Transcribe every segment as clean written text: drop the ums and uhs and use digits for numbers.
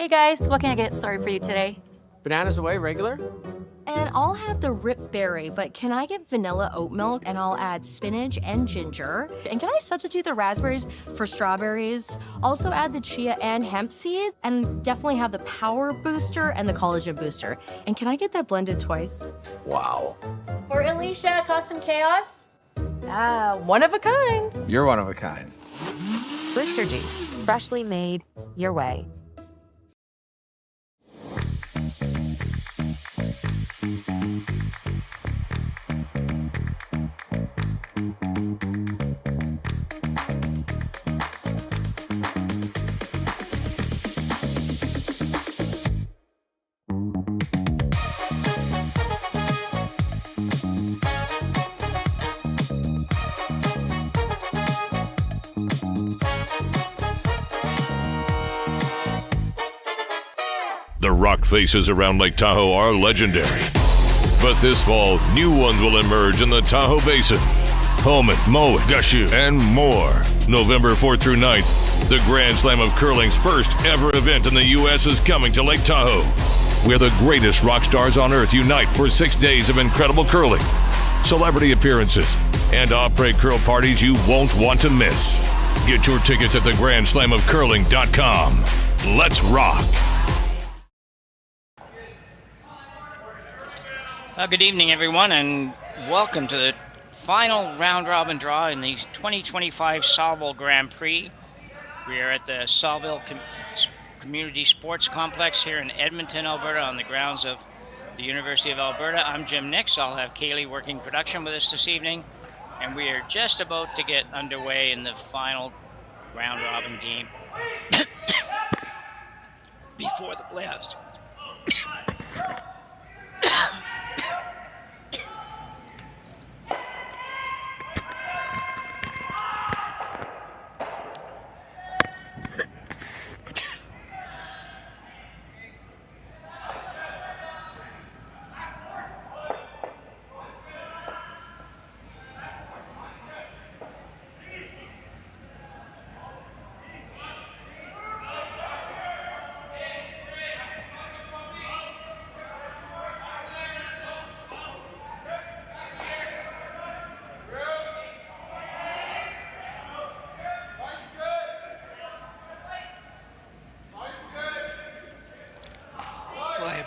Hey guys, what can I get started for you today? Bananas away, regular? And I'll have the rip berry, but can I get vanilla oat milk and I'll add spinach and ginger? And can I substitute the raspberries for strawberries? Also add the chia and hemp seed, and definitely have the power booster and the collagen booster. And can I get that blended twice? Wow. For Alicia, Custom Chaos? One of a kind. You're one of a kind. Booster juice, freshly made, your way. The rock faces around Lake Tahoe are legendary. But this fall, new ones will emerge in the Tahoe Basin. Pullman, Mowat, Gushu, and more. November 4th through 9th, the Grand Slam of Curling's first ever event in the U.S. is coming to Lake Tahoe, where the greatest rock stars on earth unite for 6 days of incredible curling, celebrity appearances, and après curl parties you won't want to miss. Get your tickets at thegrandslamofcurling.com. Let's rock! Good evening, everyone, and welcome to the final round-robin draw in the 2025 Saville Grand Prix. We are at the Saville Community Sports Complex here in Edmonton, Alberta, on the grounds of the University of Alberta. I'm Jim Nix. I'll have Kaylee working production with us this evening, and we are just about to get underway in the final round-robin game before the playoffs.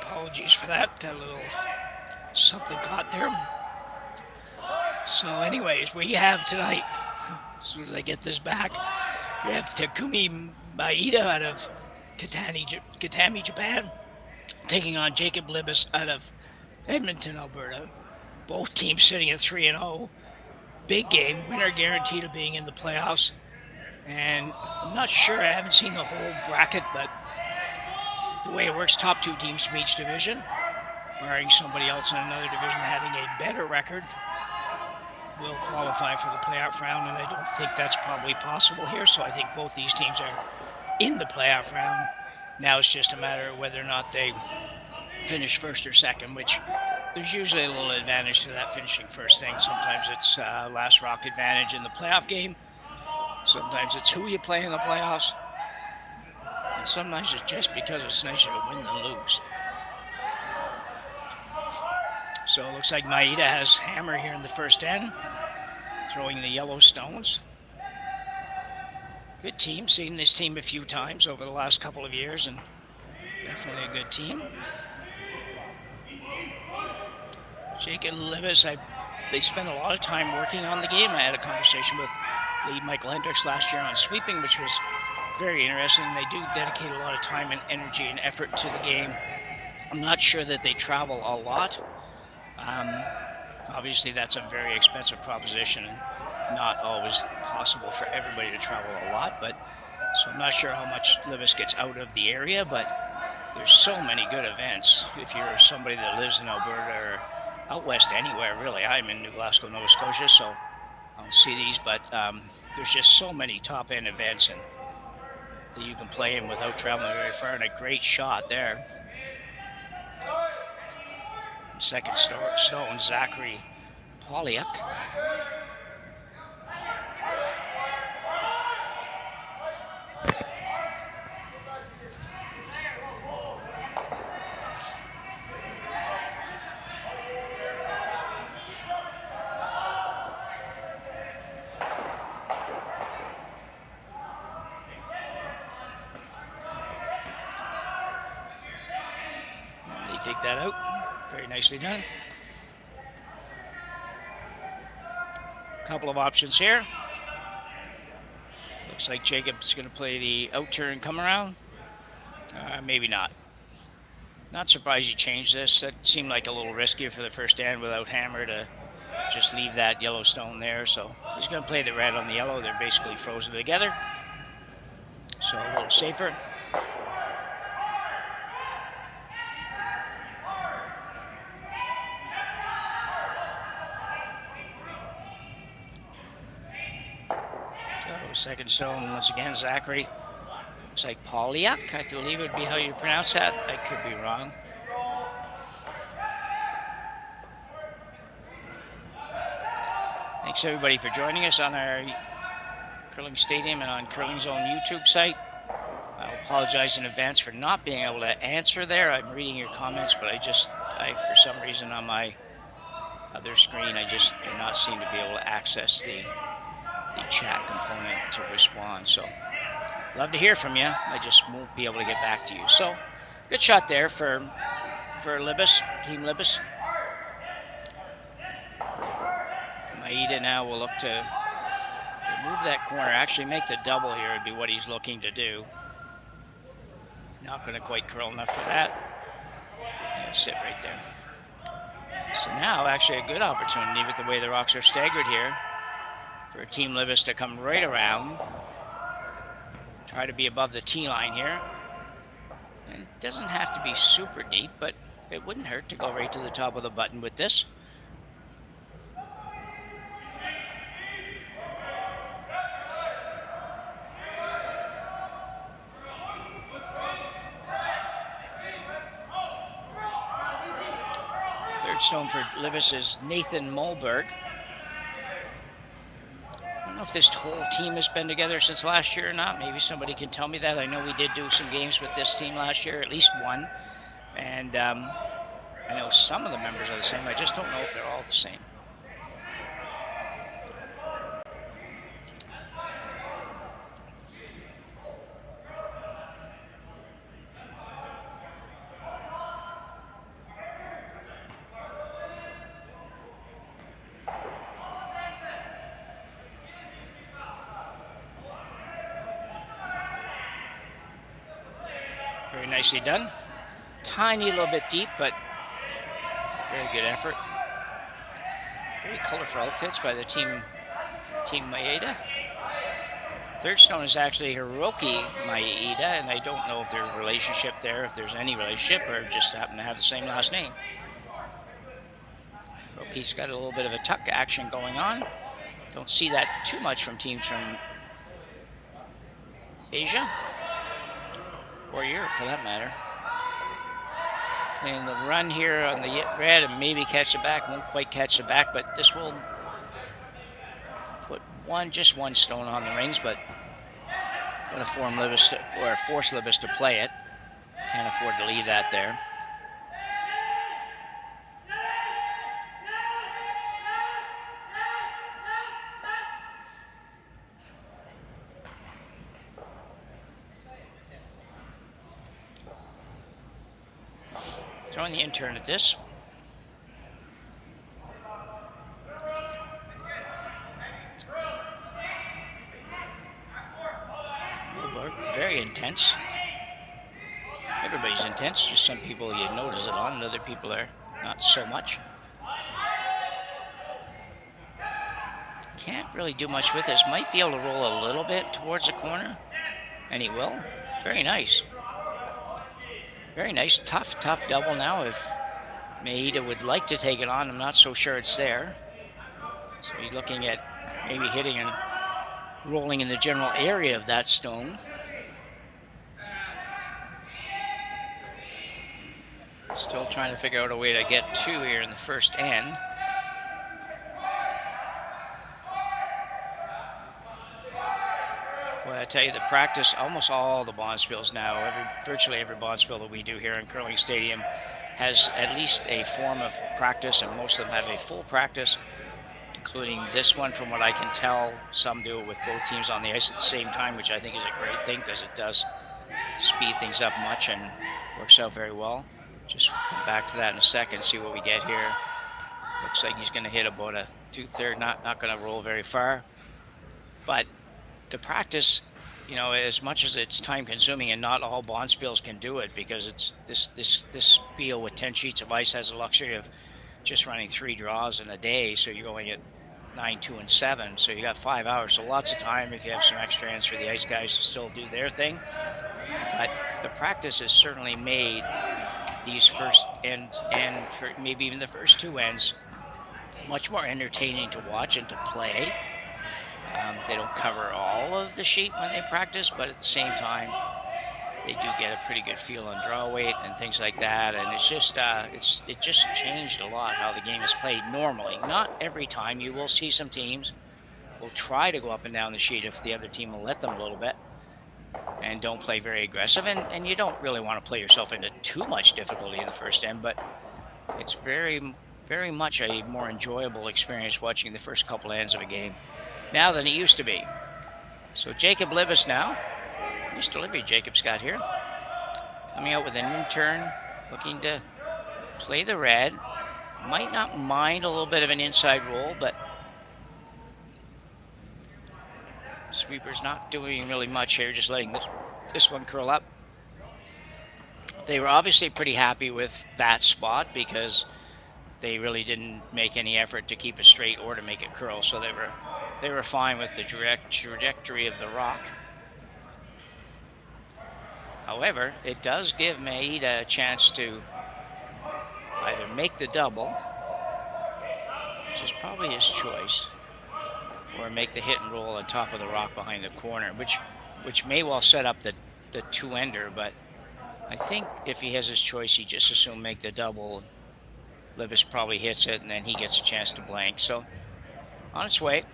Apologies for that. Got a little something caught there. So anyways, we have tonight, as soon as I get this back, we have Takumi Maeda out of Kitami, Japan, taking on Jacob Libbus out of Edmonton, Alberta. Both teams sitting at 3-0. Big game, winner guaranteed of being in the playoffs. And I'm not sure, I haven't seen the whole bracket, but the way it works, top two teams from each division, barring somebody else in another division having a better record, will qualify for the playoff round, and I don't think that's probably possible here, so I think both these teams are in the playoff round. Now it's just a matter of whether or not they finish first or second, which there's usually a little advantage to that finishing first thing. Sometimes it's last rock advantage in the playoff game. Sometimes it's who you play in the playoffs. And sometimes it's just because it's nicer to win than lose. So it looks like Maeda has hammer here in the first end, throwing the yellow stones. Good team, seen this team a few times over the last couple of years, and definitely a good team. Jake and Libus, they spent a lot of time working on the game. I had a conversation with lead Michael Hendricks last year on sweeping, which was very interesting. They do dedicate a lot of time and energy and effort to the game. I'm not sure that they travel a lot. Obviously, that's a very expensive proposition and not always possible for everybody to travel a lot. But so I'm not sure how much Libus gets out of the area, but there's so many good events. If you're somebody that lives in Alberta or out west anywhere, really. I'm in New Glasgow, Nova Scotia, so I don't see these, but there's just so many top-end events and that you can play in without traveling very far, and a great shot there. Second stone, Zachary Polyak. dig that out. Very nicely done. Couple of options here. Looks like Jacob's going to play the out turn come around. Maybe not. Not surprised you changed this. That seemed like a little risky for the first stand without hammer to just leave that yellow stone there. So he's going to play the red on the yellow. They're basically frozen together. So a little safer. So second stone once again, Zachary. Looks like Polyak, I believe would be how you pronounce that. I could be wrong. Thanks everybody for joining us on our Curling Stadium and on Curling Zone YouTube site. I apologize in advance for not being able to answer there. I'm reading your comments, but I for some reason on my other screen, I just do not seem to be able to access the chat component to respond. So love to hear from you. I just won't be able to get back to you. So good shot there for Libus, Team Libus. Maeda now will look to remove that corner, actually make the double here would be what he's looking to do. Not going to quite curl enough for that. Yeah, sit right there. So now actually a good opportunity with the way the rocks are staggered here for Team Libus to come right around. Try to be above the tee line here. And it doesn't have to be super deep, but it wouldn't hurt to go right to the top of the button with this. Third stone for Libus is Nathan Mulberg. I don't know if this whole team has been together since last year or not. Maybe somebody can tell me that. I know we did do some games with this team last year, at least one. And I know some of the members are the same. I just don't know if they're all the same. Very nicely done. Tiny little bit deep, but very good effort. Very colorful outfits by the Team Maeda. Third stone is actually Hiroki Maeda, and I don't know if there's a relationship there, if there's any relationship, or just happen to have the same last name. Hiroki's got a little bit of a tuck action going on. Don't see that too much from teams from Asia. Or Europe, for that matter. And the run here on the red and maybe catch the back. Won't quite catch the back, but this will put just one stone on the rings, but going to force Libus to play it. Can't afford to leave that there. Throwing the intern at this. Very intense. Everybody's intense, just some people you notice it on, and other people are not so much. Can't really do much with this. Might be able to roll a little bit towards the corner, and he will. Very nice. Very nice, tough double now. If Maeda would like to take it on, I'm not so sure it's there. So he's looking at maybe hitting and rolling in the general area of that stone. Still trying to figure out a way to get two here in the first end. Well, I tell you, the practice, almost all the bonspiels now, virtually every bonspiel that we do here in Curling Stadium has at least a form of practice, and most of them have a full practice, including this one. From what I can tell, some do it with both teams on the ice at the same time, which I think is a great thing because it does speed things up much and works out very well. Just come back to that in a second, see what we get here. Looks like he's going to hit about a 2/3, not going to roll very far. But the practice, you know, as much as it's time consuming, and not all bonspiels can do it, because it's this spiel with 10 sheets of ice has the luxury of just running 3 draws in a day, so you're going at 9, 2, and 7, so you got 5 hours, so lots of time if you have some extra ends for the ice guys to still do their thing. But the practice has certainly made these first and for maybe even the first 2 ends much more entertaining to watch and to play. They don't cover all of the sheet when they practice, but at the same time, they do get a pretty good feel on draw weight and things like that. And it's just it just changed a lot how the game is played normally. Not every time. You will see some teams will try to go up and down the sheet if the other team will let them a little bit and don't play very aggressive. And you don't really want to play yourself into too much difficulty in the first end, but it's very, very much a more enjoyable experience watching the first couple ends of a game now than it used to be. So Jacob Libus now. Mr. Libby, Jacob Scott here. Coming out with an in-turn, looking to play the red. Might not mind a little bit of an inside roll, but sweeper's not doing really much here, just letting this one curl up. They were obviously pretty happy with that spot because they really didn't make any effort to keep it straight or to make it curl, so they were fine with the trajectory of the rock. However, it does give Maeda a chance to either make the double, which is probably his choice, or make the hit and roll on top of the rock behind the corner, which may well set up the 2-ender, but I think if he has his choice, he just assume make the double. Libus probably hits it, and then he gets a chance to blank. So, on its way.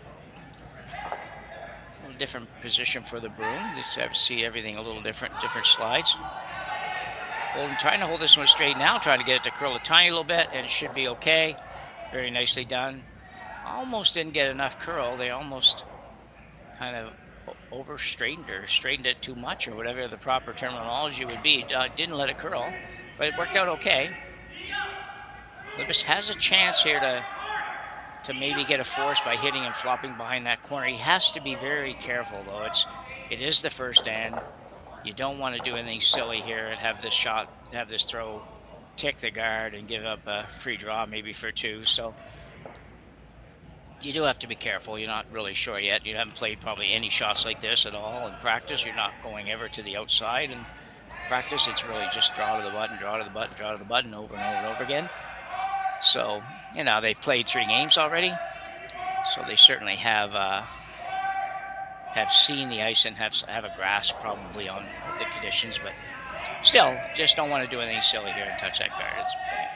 Different position for the broom. Let's see everything a little different slides. Trying to hold this one straight now, trying to get it to curl a tiny little bit, and it should be okay. Very nicely done. Almost didn't get enough curl. They almost kind of over straightened or straightened it too much, or whatever the proper terminology would be. Didn't let it curl, but it worked out okay. Libus has a chance here to maybe get a force by hitting and flopping behind that corner. He has to be very careful, though. It is the first end. You don't want to do anything silly here and have this throw tick the guard and give up a free draw maybe for 2. So you do have to be careful. You're not really sure yet. You haven't played probably any shots like this at all in practice. You're not going ever to the outside in practice. It's really just draw to the button, draw to the button, draw to the button over and over and over again. So, you know, they've played 3 games already, so they certainly have seen the ice and have a grasp probably on the conditions, but still, just don't want to do anything silly here and touch that guard. It's okay.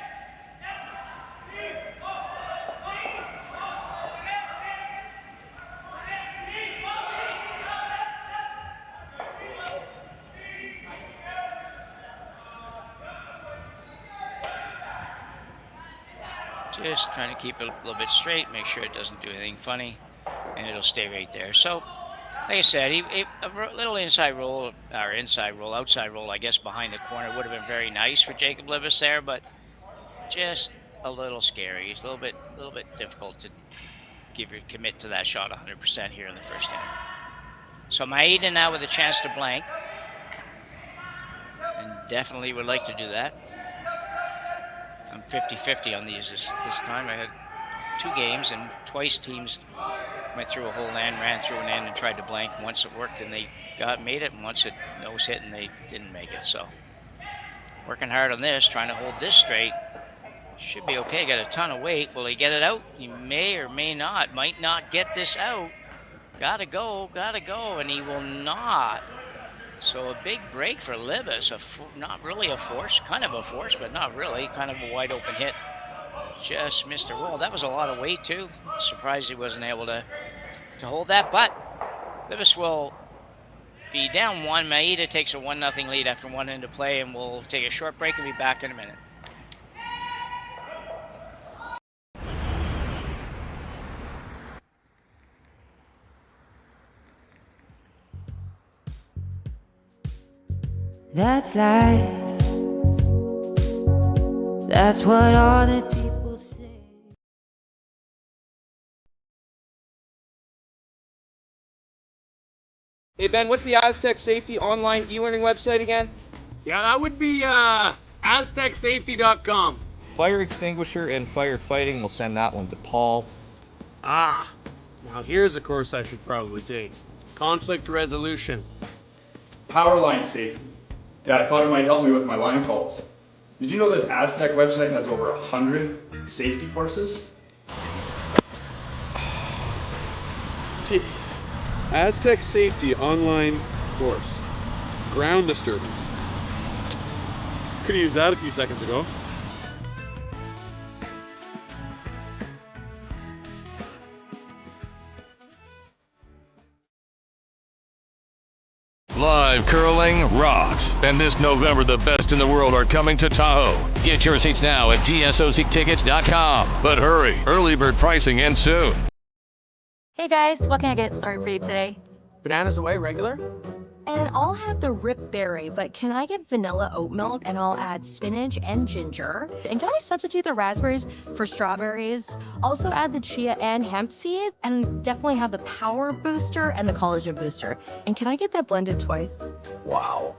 Just trying to keep it a little bit straight, make sure it doesn't do anything funny, and it'll stay right there. So, like I said, a little inside roll, outside roll, I guess, behind the corner would have been very nice for Jacob Libus there, but just a little scary. It's a little bit difficult to commit to that shot 100% here in the first end. So Maeda now with a chance to blank, and definitely would like to do that. I'm 50-50 on these this time. I had 2 games, and twice teams went through a whole end, ran through an end, and tried to blank. Once it worked, and they made it, and once it nose hit, and they didn't make it. So working hard on this, trying to hold this straight. Should be okay. Got a ton of weight. Will he get it out? He may or may not. Might not get this out. Gotta go, and he will not. So a big break for Libus, not really a force, kind of a force, but not really, kind of a wide open hit. Just missed a roll. That was a lot of weight too. Surprised he wasn't able to hold that, but Libus will be down 1. Maeda takes a 1-0 lead after 1 end of play, and we'll take a short break and be back in a minute. That's life. That's what all the people say. Hey Ben, what's the Aztec Safety online e-learning website again? Yeah, that would be aztecsafety.com. Fire extinguisher and firefighting, we'll send that one to Paul. Ah, now here's a course I should probably take. Conflict resolution. Power line safety. Yeah, I thought it might help me with my line calls. Did you know this Aztec website has over 100 safety courses? Aztec Safety online course. Ground disturbance. Could have used that a few seconds ago. Live curling rocks. And this November, the best in the world are coming to Tahoe. Get your seats now at tsoctickets.com. But hurry, early bird pricing ends soon. Hey guys, what can I get started for you today? Bananas away, regular? And I'll have the rip berry, but can I get vanilla oat milk and I'll add spinach and ginger? And can I substitute the raspberries for strawberries? Also add the chia and hemp seed, and definitely have the power booster and the collagen booster. And can I get that blended twice? Wow.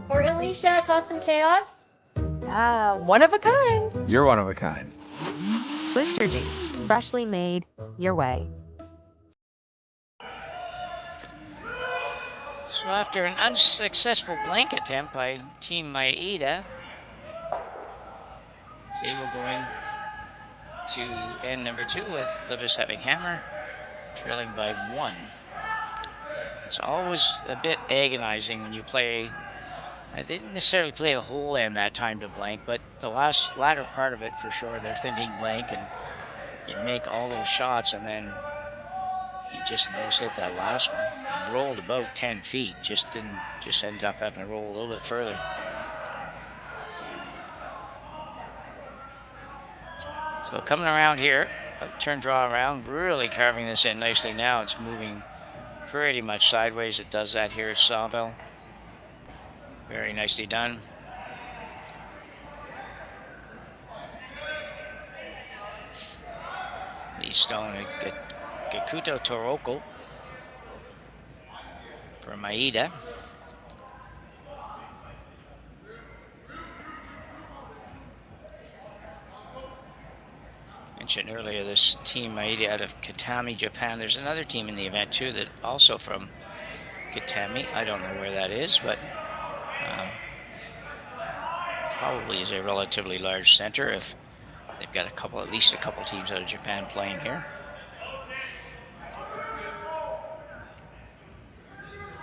Or Alicia, custom chaos? One of a kind. You're one of a kind. Booster juice, freshly made your way. So after an unsuccessful blank attempt by Team Maeda, they will go in to end number 2 with Libus having hammer, trailing by 1. It's always a bit agonizing when you play. I didn't necessarily play a whole end that time to blank, but the latter part of it for sure, they're thinking blank, and you make all those shots, and then you just nose hit that last one. Rolled about 10 feet, just ended up having to roll a little bit further. So coming around here, turn draw around, really carving this in nicely now. It's moving pretty much sideways. It does that here at Saville. Very nicely done. The stone, Gekuto Toroko for Maeda. Mentioned earlier this team Maeda out of Kitami, Japan. There's another team in the event too that also from Kitami. I don't know where that is, but probably is a relatively large center if they've got at least a couple teams out of Japan playing here.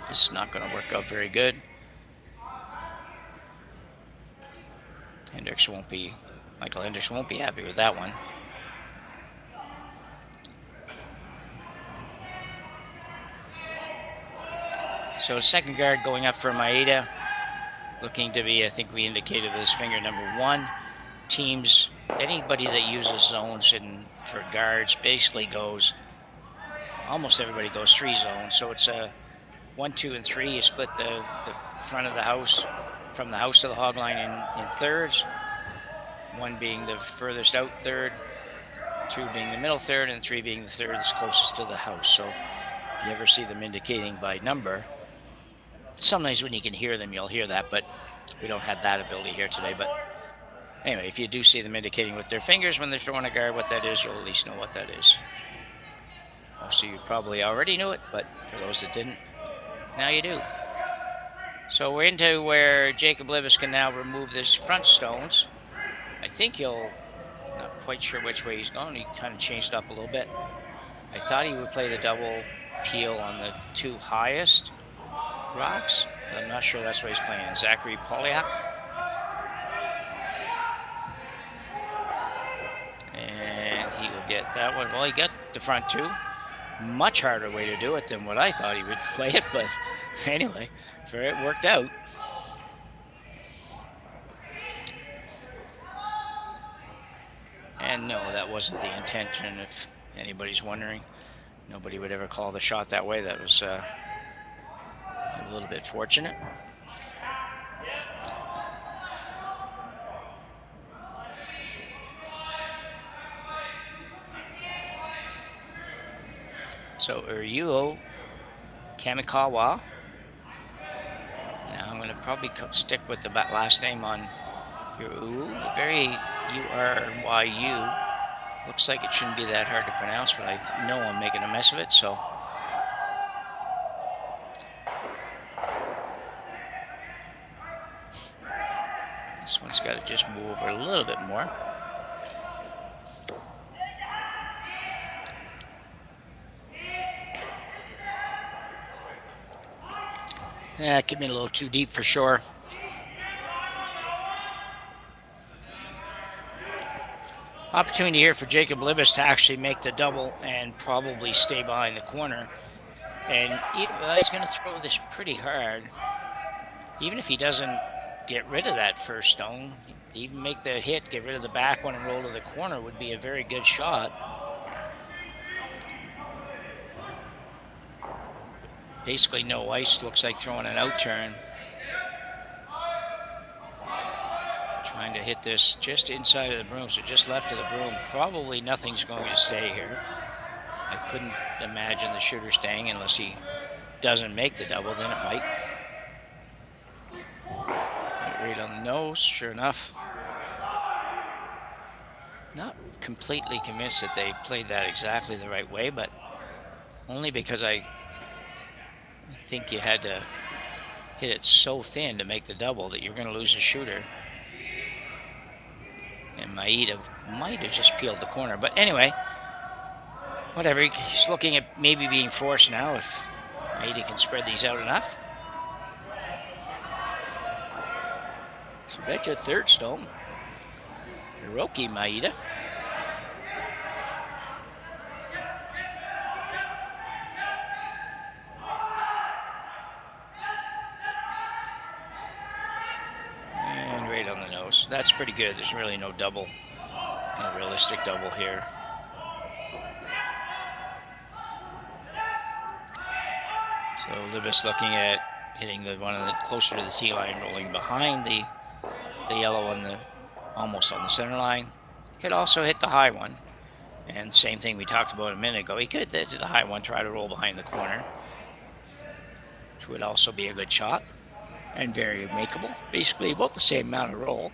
This is not going to work out very good. Michael Hendricks won't be happy with that one. So second guard going up for Maeda, looking to be, I think we indicated with his finger, number 1. Teams, anybody that uses zones for guards basically almost everybody goes 3 zones. So it's a 1, 2, and 3. You split the front of the house from the house to the hog line in thirds. 1 being the furthest out third, 2 being the middle third, and 3 being the third that's closest to the house. So if you ever see them indicating by number, sometimes when you can hear them, you'll hear that, but we don't have that ability here today. But anyway, if you do see them indicating with their fingers when they're throwing a guard what that is, you'll at least know what that is. Most of you probably already knew it, but for those that didn't, now you do. So we're into where Jacob Libbus can now remove this front stones. I think not quite sure which way he's going. He kind of changed up a little bit. I thought he would play the double peel on the 2 highest rocks. I'm not sure that's what he's playing. Zachary Polyak. And he will get that one. Well, he got the front 2. Much harder way to do it than what I thought he would play it, but anyway, it worked out. And no, that wasn't the intention, if anybody's wondering. Nobody would ever call the shot that way. That was a little bit fortunate. So Ryuo Kamikawa. Now I'm going to probably stick with the last name on Uru. Very U-R-Y-U. Looks like it shouldn't be that hard to pronounce, but I know I'm making a mess of it, so. This one's got to just move over a little bit more. Yeah, it could be a little too deep for sure. Opportunity here for Jacob Libbus to actually make the double and probably stay behind the corner. And he's going to throw this pretty hard. Even if he doesn't get rid of that first stone, even make the hit, get rid of the back one and roll to the corner would be a very good shot. Basically no ice, looks like throwing an out turn. Trying to hit this just inside of the broom, so just left of the broom. Probably nothing's going to stay here. I couldn't imagine the shooter staying unless he doesn't make the double, then it might. Right on the nose, sure enough. Not completely convinced that they played that exactly the right way, but only because I think you had to hit it so thin to make the double that you're going to lose a shooter. And Maeda might have just peeled the corner. But anyway, whatever. He's looking at maybe being forced now if Maeda can spread these out enough. So that's your third stone. Hiroki Maeda. And right on the nose. That's pretty good. There's really no double, no realistic double here. So Libus looking at hitting the one of the closer to the tee line, rolling behind the yellow on the almost on the center line. Could also hit the high one. And same thing we talked about a minute ago. He could hit the high one, try to roll behind the corner, which would also be a good shot and very makeable. Basically about the same amount of roll.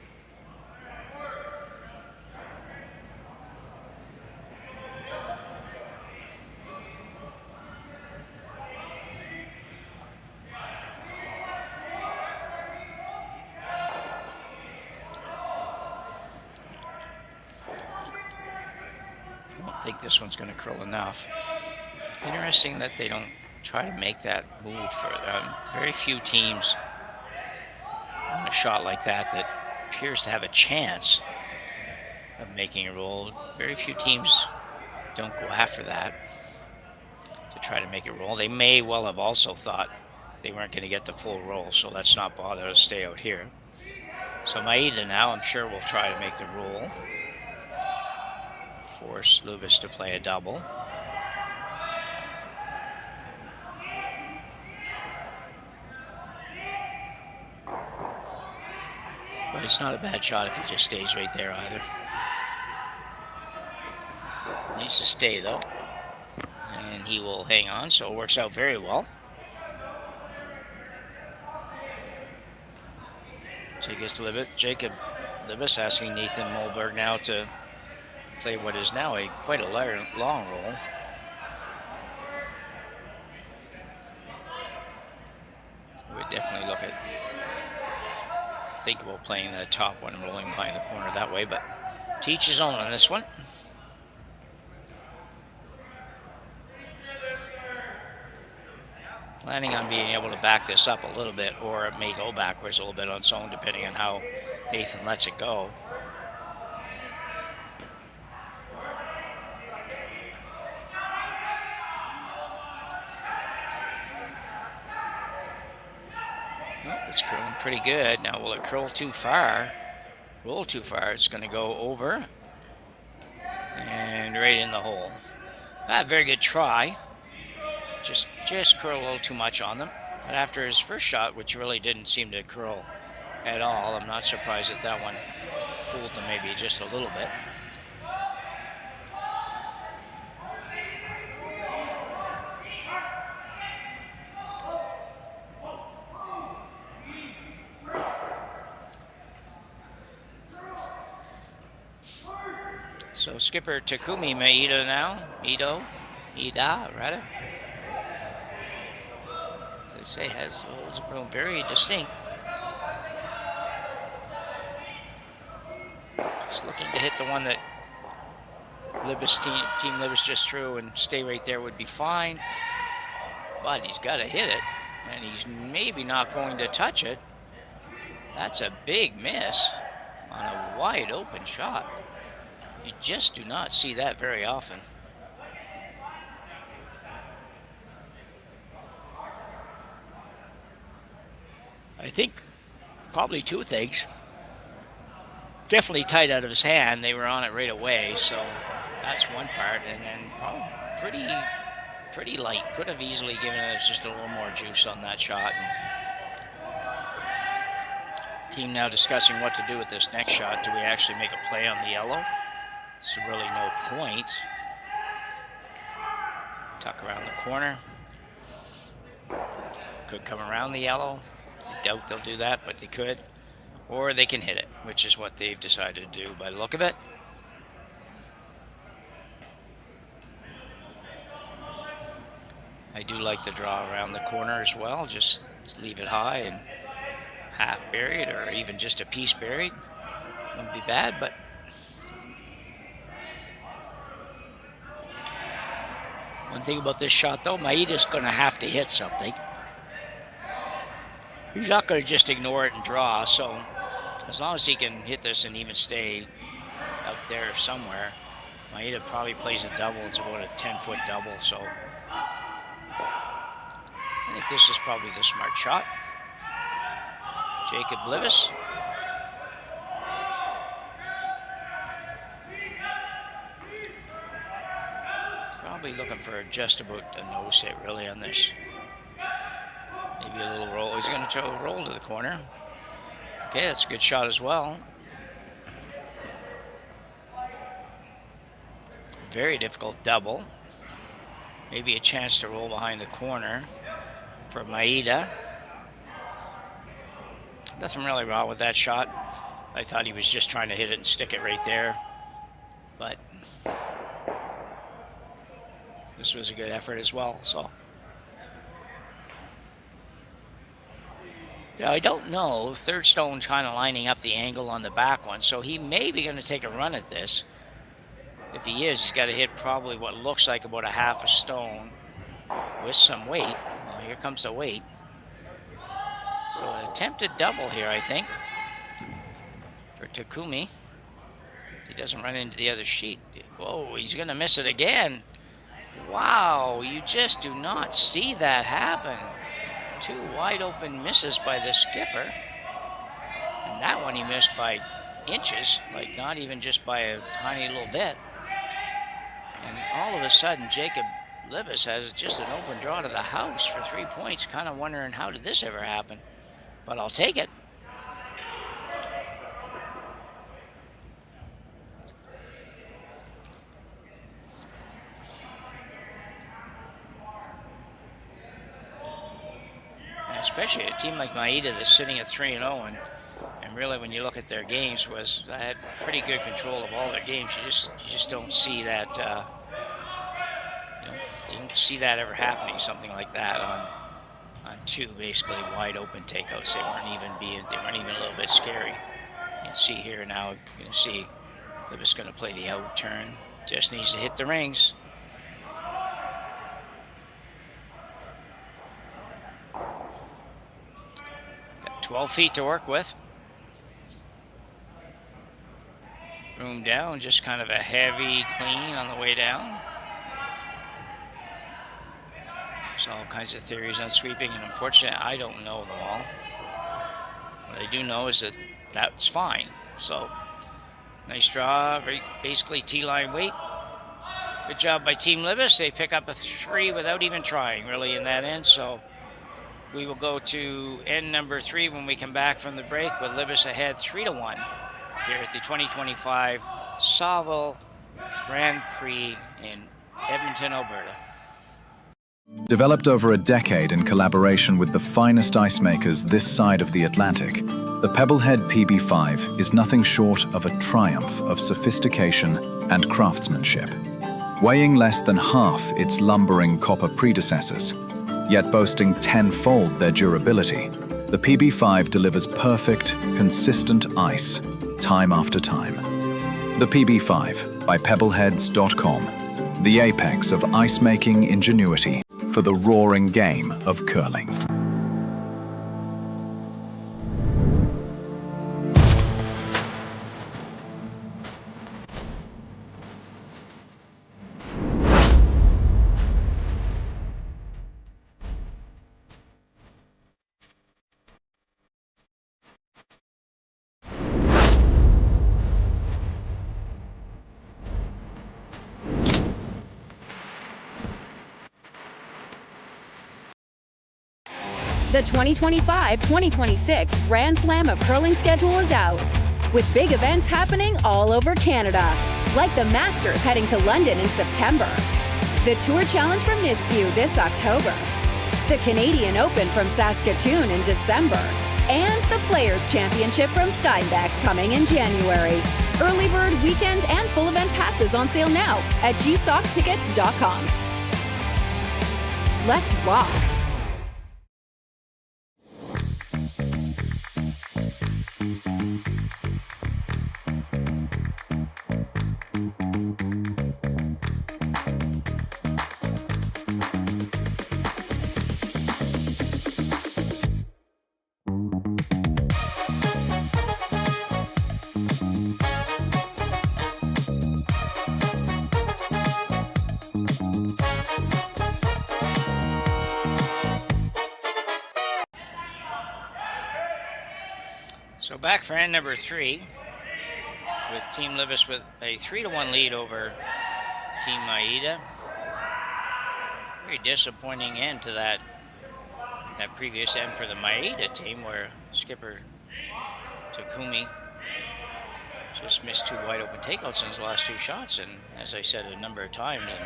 I think this one's going to curl enough. Interesting that they don't try to make that move for very few teams on a shot like that that appears to have a chance of making a roll. Very few teams don't go after that to try to make it roll. They may well have also thought they weren't going to get the full roll, so let's not bother to stay out here. So Maeda now, I'm sure, will try to make the roll. Force Libus to play a double. But it's not a bad shot if he just stays right there either. Needs to stay though. And he will hang on, so it works out very well. Jacob Libus asking Nathan Mulberg now to play what is now quite a long roll. We would definitely think about playing the top one and rolling behind the corner that way, but to each his own on this one. Planning on being able to back this up a little bit, or it may go backwards a little bit on its own, depending on how Nathan lets it go. It's curling pretty good. Now, will it curl too far? Roll too far. It's going to go over and right in the hole. Very good try. Just curl a little too much on them. But after his first shot, which really didn't seem to curl at all, I'm not surprised that that one fooled them maybe just a little bit. So skipper Takumi Maeda now. Ida, rather. As they say, holds the room very distinct. Just looking to hit the one that Libus team Libus just threw and stay right there would be fine. But he's got to hit it, and he's maybe not going to touch it. That's a big miss on a wide open shot. You just do not see that very often. I think probably two things. Definitely tight out of his hand. They were on it right away, so that's one part. And then probably pretty light. Could have easily given us just a little more juice on that shot. And team now discussing what to do with this next shot. Do we actually make a play on the yellow? There's really no point. Tuck around the corner. Could come around the yellow. I doubt they'll do that, but they could. Or they can hit it, which is what they've decided to do by the look of it. I do like the draw around the corner as well. Just leave it high and half buried, or even just a piece buried. Wouldn't be bad, but one thing about this shot, though, Maeda's going to have to hit something. He's not going to just ignore it and draw, so as long as he can hit this and even stay out there somewhere, Maeda probably plays a double. It's about a 10-foot double, so I think this is probably the smart shot. Jacob Libus. Probably looking for just about a nose hit really on this. Maybe a little roll. He's going to throw a roll to the corner. Okay, that's a good shot as well. Very difficult double. Maybe a chance to roll behind the corner for Maeda. Nothing really wrong with that shot. I thought he was just trying to hit it and stick it right there. But this was a good effort as well, so. Yeah, I don't know. Third stone kind of lining up the angle on the back one, so he may be going to take a run at this. If he is, he's got to hit probably what looks like about a half a stone with some weight. Well, here comes the weight. So an attempted double here, I think, for Takumi. He doesn't run into the other sheet. Whoa, he's going to miss it again. Wow, you just do not see that happen. Two wide open misses by the skipper. And that one he missed by inches, like not even just by a tiny little bit. And all of a sudden, Jacob Libus has just an open draw to the house for 3 points. Kind of wondering, how did this ever happen? But I'll take it. And especially a team like Maeda that's sitting at 3-0, and really when you look at their games, had pretty good control of all their games. You just don't see that. Didn't see that ever happening. Something like that on two basically wide open takeouts. They weren't even a little bit scary. You can see here now. You can see Libus going to play the out turn. Just needs to hit the rings. Got 12 feet to work with. Broom down, just kind of a heavy clean on the way down. There's all kinds of theories on sweeping, and unfortunately, I don't know them all. What I do know is that that's fine. So, nice draw, basically T-line weight. Good job by Team Libus. They pick up a 3 without even trying, really, in that end. So, we will go to end number 3 when we come back from the break, with Libus ahead 3-1 here at the 2025 Saville Grand Prix in Edmonton, Alberta. Developed over a decade in collaboration with the finest ice makers this side of the Atlantic, The Pebblehead PB5 is nothing short of a triumph of sophistication and craftsmanship. Weighing less than half its lumbering copper predecessors, yet boasting tenfold their durability, the PB5 delivers perfect, consistent ice, time after time. The PB5 by Pebbleheads.com, the apex of ice-making ingenuity for the roaring game of curling. The 2025-2026 Grand Slam of Curling schedule is out, with big events happening all over Canada, like the Masters heading to London in September, the Tour Challenge from Nisku this October, the Canadian Open from Saskatoon in December, and the Players' Championship from Steinbeck coming in January. Early bird weekend and full event passes on sale now at gsoctickets.com. Let's rock! So back for end number 3 with Team Libus with a 3-1 lead over Team Maeda. Very disappointing end to that previous end for the Maeda team, where skipper Takumi just missed 2 wide open takeouts in his last 2 shots, and as I said a number of times, and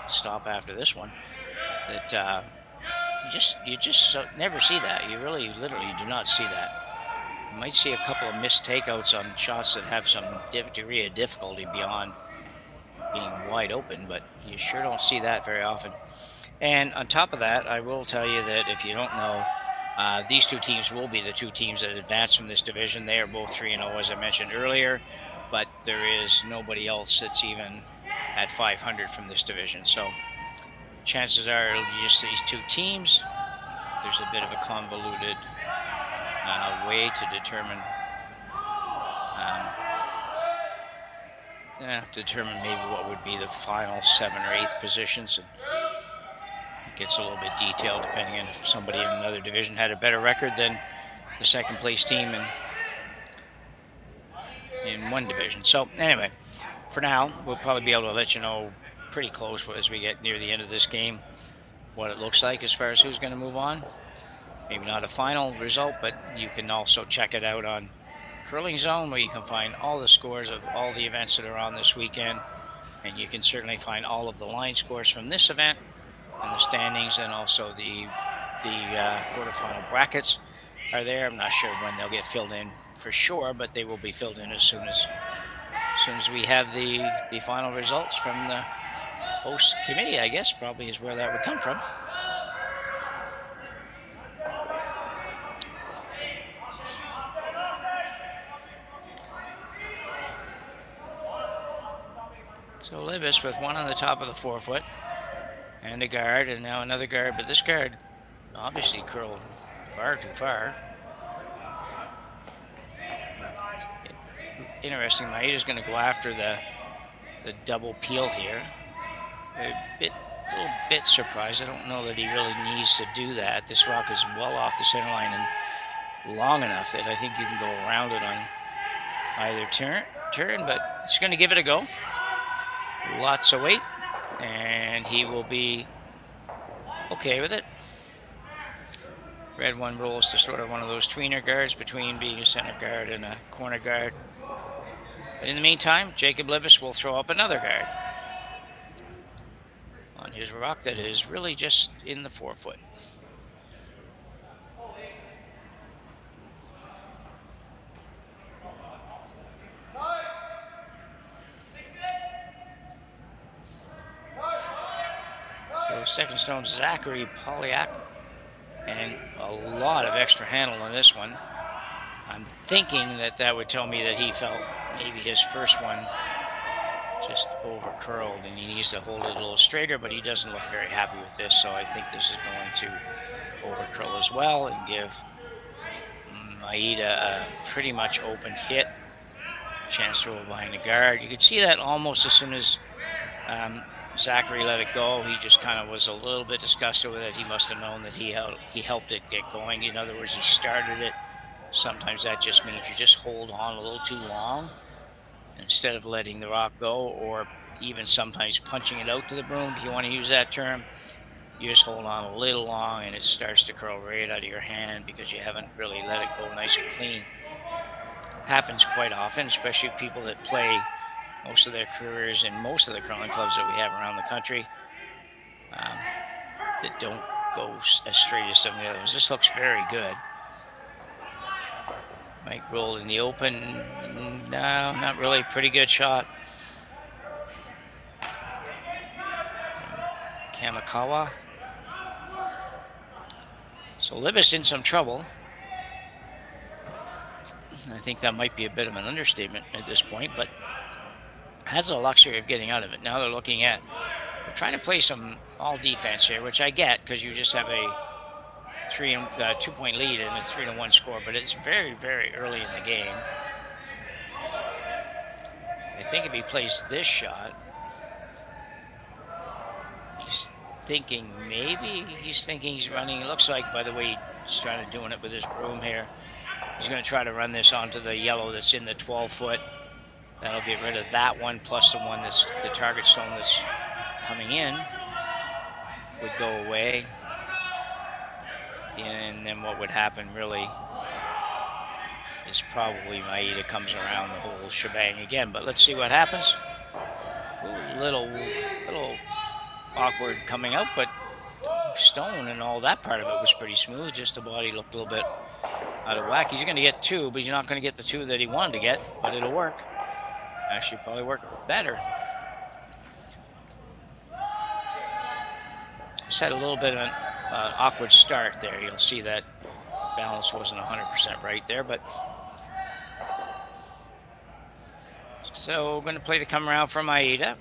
stop after this one, that you just never see that. You literally do not see that. You might see a couple of missed takeouts on shots that have some degree of difficulty beyond being wide open, but you sure don't see that very often. And on top of that, I will tell you that if you don't know, these 2 teams will be the 2 teams that advance from this division. They are both 3-0, as I mentioned earlier, but there is nobody else that's even at 500 from this division. So chances are it'll be just these 2 teams. There's a bit of a convoluted way to determine maybe what would be the final 7th or 8th positions. And it gets a little bit detailed depending on if somebody in another division had a better record than the 2nd place team in one division. So anyway, for now, we'll probably be able to let you know pretty close as we get near the end of this game what it looks like as far as who's going to move on. Maybe not a final result, but you can also check it out on Curling Zone, where you can find all the scores of all the events that are on this weekend. And you can certainly find all of the line scores from this event and the standings, and also the quarterfinal brackets are there. I'm not sure when they'll get filled in for sure, but they will be filled in as soon as we have the final results from the host committee, I guess, probably is where that would come from. So Libus with 1 on the top of the 4-foot and a guard, and now another guard, but this guard obviously curled far too far. Interesting, Maeda's going to go after the double peel here. A little bit surprised. I don't know that he really needs to do that. This rock is well off the center line and long enough that I think you can go around it on either turn, but he's going to give it a go. Lots of weight, and he will be okay with it. Red one rolls to sort of one of those tweener guards between being a center guard and a corner guard. But in the meantime, Jacob Libus will throw up another guard on his rock that is really just in the 4-foot. So second stone, Zachary Polyak, and a lot of extra handle on this one. I'm thinking that would tell me that he felt maybe his first one just over curled and he needs to hold it a little straighter, but he doesn't look very happy with this, so I think this is going to over curl as well and give Maeda a pretty much open hit. Chance to roll behind the guard. You could see that almost as soon as Zachary let it go, he just kind of was a little bit disgusted with it. He must have known that he helped it get going. In other words, he started it. Sometimes that just means you just hold on a little too long instead of letting the rock go, or even sometimes punching it out to the broom, if you want to use that term. You just hold on a little long and it starts to curl right out of your hand because you haven't really let it go nice and clean. Happens quite often, especially people that play most of their careers in most of the curling clubs that we have around the country that don't go as straight as some of the other ones. This looks very good. Might roll in the open. No, not really. Pretty good shot. Kamikawa. So Libus in some trouble. I think that might be a bit of an understatement at this point, but has the luxury of getting out of it. Now they're looking at, they're trying to play some all defense here, which I get because you just have a 2-point lead and a 3-1 score, but it's very, very early in the game. I think if he plays this shot, he's thinking he's running. It looks like, by the way, he's trying to doing it with his broom here. He's going to try to run this onto the yellow that's in the 12-foot. That'll get rid of that one, plus the one that's the target stone that's coming in would go away. And then what would happen really is probably Maeda comes around the whole shebang again. But let's see what happens. Ooh, little awkward coming out, but stone and all that part of it was pretty smooth. Just the body looked a little bit out of whack. He's going to get 2, but he's not going to get the 2 that he wanted to get, but it'll work. Actually, probably work better. Just had a little bit of an awkward start there. You'll see that balance wasn't 100% right there, but so we're going to play the come around for Maeda.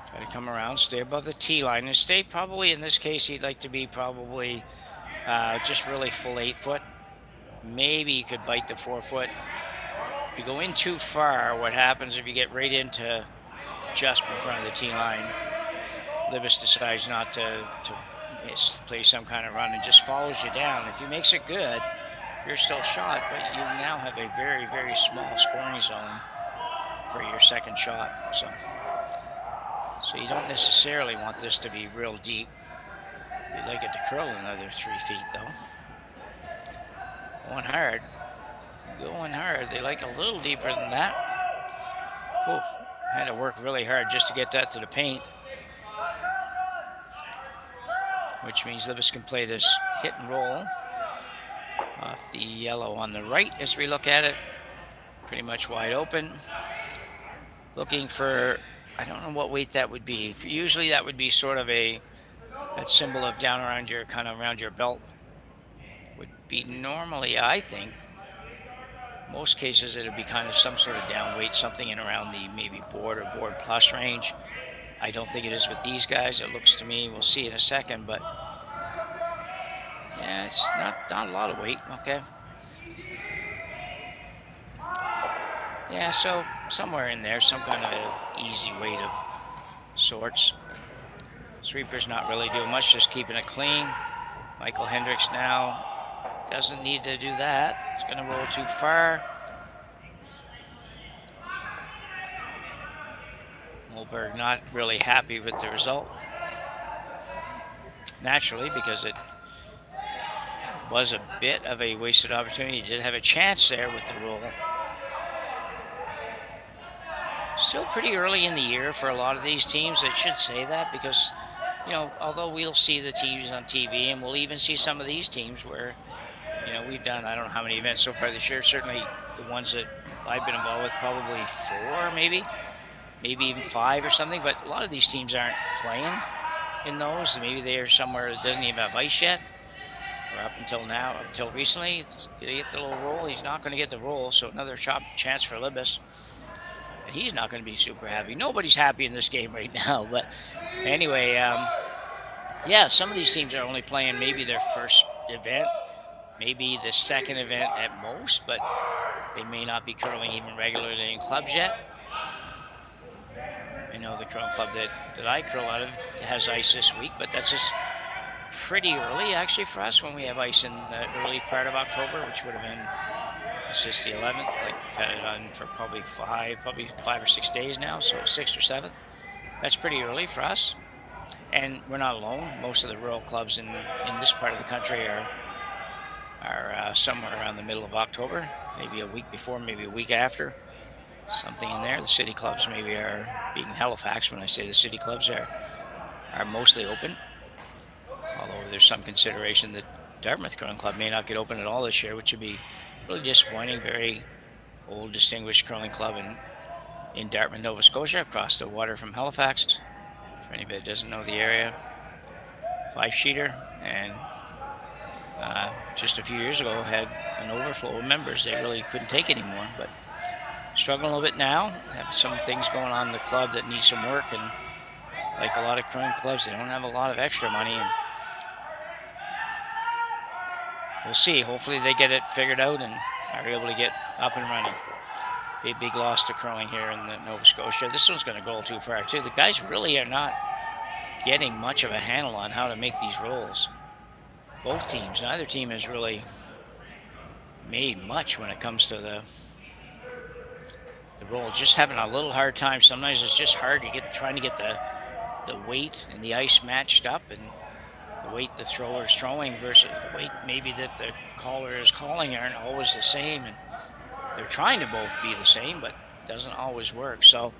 Try to come around, stay above the tee line, and stay probably, in this case, he'd like to be probably just really full 8-foot. Maybe you could bite the 4-foot. If you go in too far, what happens if you get right into just in front of the tee line, Libus decides not to play some kind of run and just follows you down. If he makes it good, you're still shot, but you now have a very, very small scoring zone for your second shot. So you don't necessarily want this to be real deep. You'd like it to curl another 3 feet, though. Going hard. They like a little deeper than that. Whew. Had to work really hard just to get that to the paint. Which means Libus can play this hit and roll off the yellow on the right as we look at it. Pretty much wide open. Looking for, I don't know what weight that would be. Usually that would be sort of that symbol of down around your, kind of around your belt. Would be normally, I think, most cases it would be kind of some sort of down weight, something in around the maybe board or board plus range. I don't think it is with these guys. It looks to me, we'll see in a second, but yeah, it's not a lot of weight. Okay. Yeah, so somewhere in there, some kind of an easy weight of sorts. Sweeper's not really doing much, just keeping it clean. Michael Hendricks now doesn't need to do that. It's going to roll too far. Mulberg not really happy with the result. Naturally, because it was a bit of a wasted opportunity. He did have a chance there with the roll. Still pretty early in the year for a lot of these teams. I should say that because, you know, although we'll see the teams on TV and we'll even see some of these teams where, you know, we've done, I don't know how many events so far this year. Certainly the ones that I've been involved with, probably 4 maybe even 5 or something. But a lot of these teams aren't playing in those. Maybe they're somewhere that doesn't even have ice yet. Or up until now, up until recently, he's going to get the little roll. He's not going to get the roll, so another chance for Libus. And he's not going to be super happy. Nobody's happy in this game right now. But anyway, yeah, some of these teams are only playing maybe their first event, maybe the second event at most, but they may not be curling even regularly in clubs yet. I know the curling club that I curl out of has ice this week, but that's just pretty early actually for us when we have ice in the early part of October, which would have been, it's just the 11th. Like we've had it on for probably 5 or 6 days now, so 6th or 7th. That's pretty early for us. And we're not alone. Most of the rural clubs in this part of the country are somewhere around the middle of October, maybe a week before, maybe a week after, something in there. The city clubs maybe are, being Halifax, when I say the city clubs are mostly open. Although there's some consideration that Dartmouth Curling Club may not get open at all this year, which would be really disappointing. Very old, distinguished curling club in Dartmouth, Nova Scotia, across the water from Halifax. For anybody that doesn't know the area, 5-sheeter, and just a few years ago had an overflow of members. They really couldn't take it anymore, but struggling a little bit now. Have some things going on in the club that need some work, and like a lot of curling clubs, they don't have a lot of extra money, and we'll see. Hopefully they get it figured out and are able to get up and running. Big loss to curling here in the Nova Scotia. This one's going to go too far too. The guys really are not getting much of a handle on how to make these rolls. Both teams, neither team has really made much when it comes to the roll. Just having a little hard time. Sometimes it's just hard to trying to get the weight and the ice matched up, and the weight the thrower is throwing versus the weight maybe that the caller is calling aren't always the same, and they're trying to both be the same, but it doesn't always work. So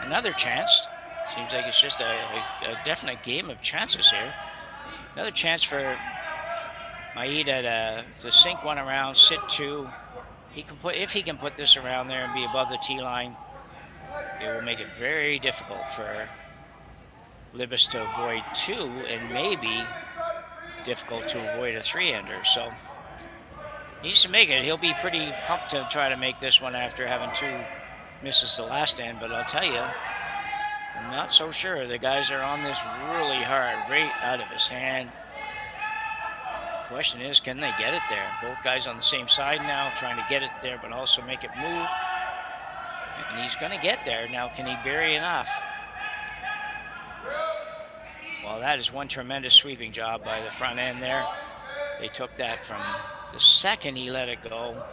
another chance. Seems like it's just a definite game of chances here. Another chance for Maeda to sink one around, sit 2. If he can put this around there and be above the tee line, it will make it very difficult for Libus to avoid 2, and maybe difficult to avoid a 3-ender. So needs to make it. He'll be pretty pumped to try to make this one after having 2 misses the last end, but I'll tell you, I'm not so sure. The guys are on this really hard, right out of his hand. The question is, can they get it there? Both guys on the same side now, trying to get it there, but also make it move. And he's going to get there. Now, can he bury enough? Well, that is one tremendous sweeping job by the front end there. They took that from the second he let it go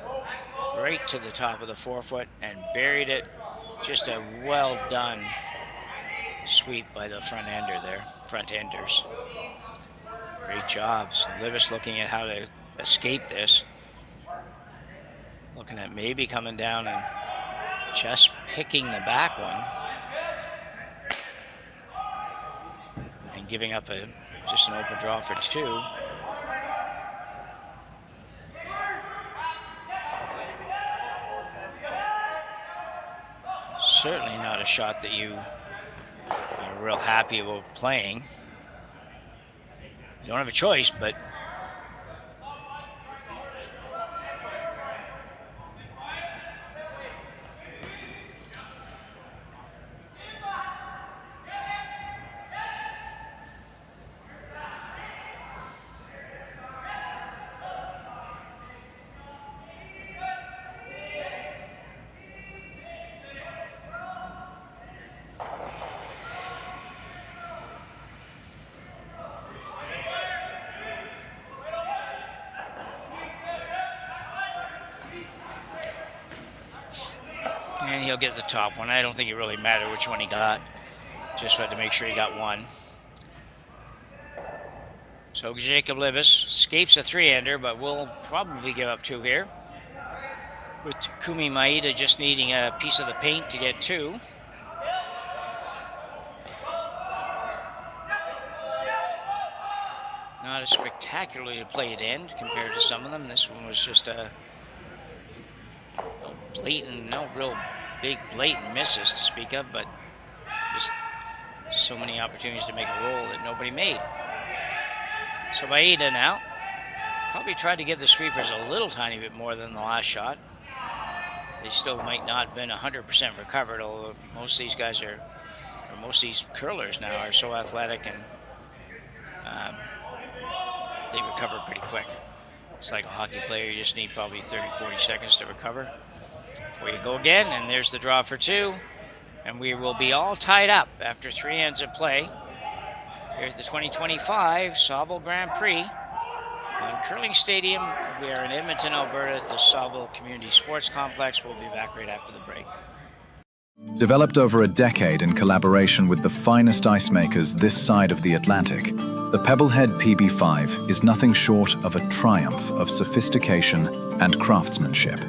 right to the top of the forefoot and buried it. Just a well done sweep by the front ender there, front enders. Great jobs. Libus looking at how to escape this. Looking at maybe coming down and just picking the back one. And giving up just an open draw for 2. Certainly not a shot that you are real happy about playing. You don't have a choice, but and he'll get the top one. I don't think it really mattered which one he got. Just had to make sure he got one. So Jacob Libus escapes a 3-ender, but will probably give up 2 here. With Takumi Maeda just needing a piece of the paint to get 2. not a spectacularly played end compared to some of them. This one was just a no real big blatant misses to speak of, but just so many opportunities to make a roll that nobody made. So Maeda now probably tried to give the sweepers a little tiny bit more than the last shot. They still might not have been 100% recovered, although most of these guys are, or most of these curlers now are so athletic and they recover pretty quick. It's like a hockey player, you just need probably 30-40 seconds to recover before you go again. And there's the draw for two, and we will be all tied up after 3 ends of play here at the 2025 Saville Grand Prix on Curling Stadium. We are in Edmonton, Alberta at the Saville Community Sports Complex. We'll be back right after the break. Developed over a decade in collaboration with the finest ice makers this side of the Atlantic, the Pebblehead PB5 is nothing short of a triumph of sophistication and craftsmanship.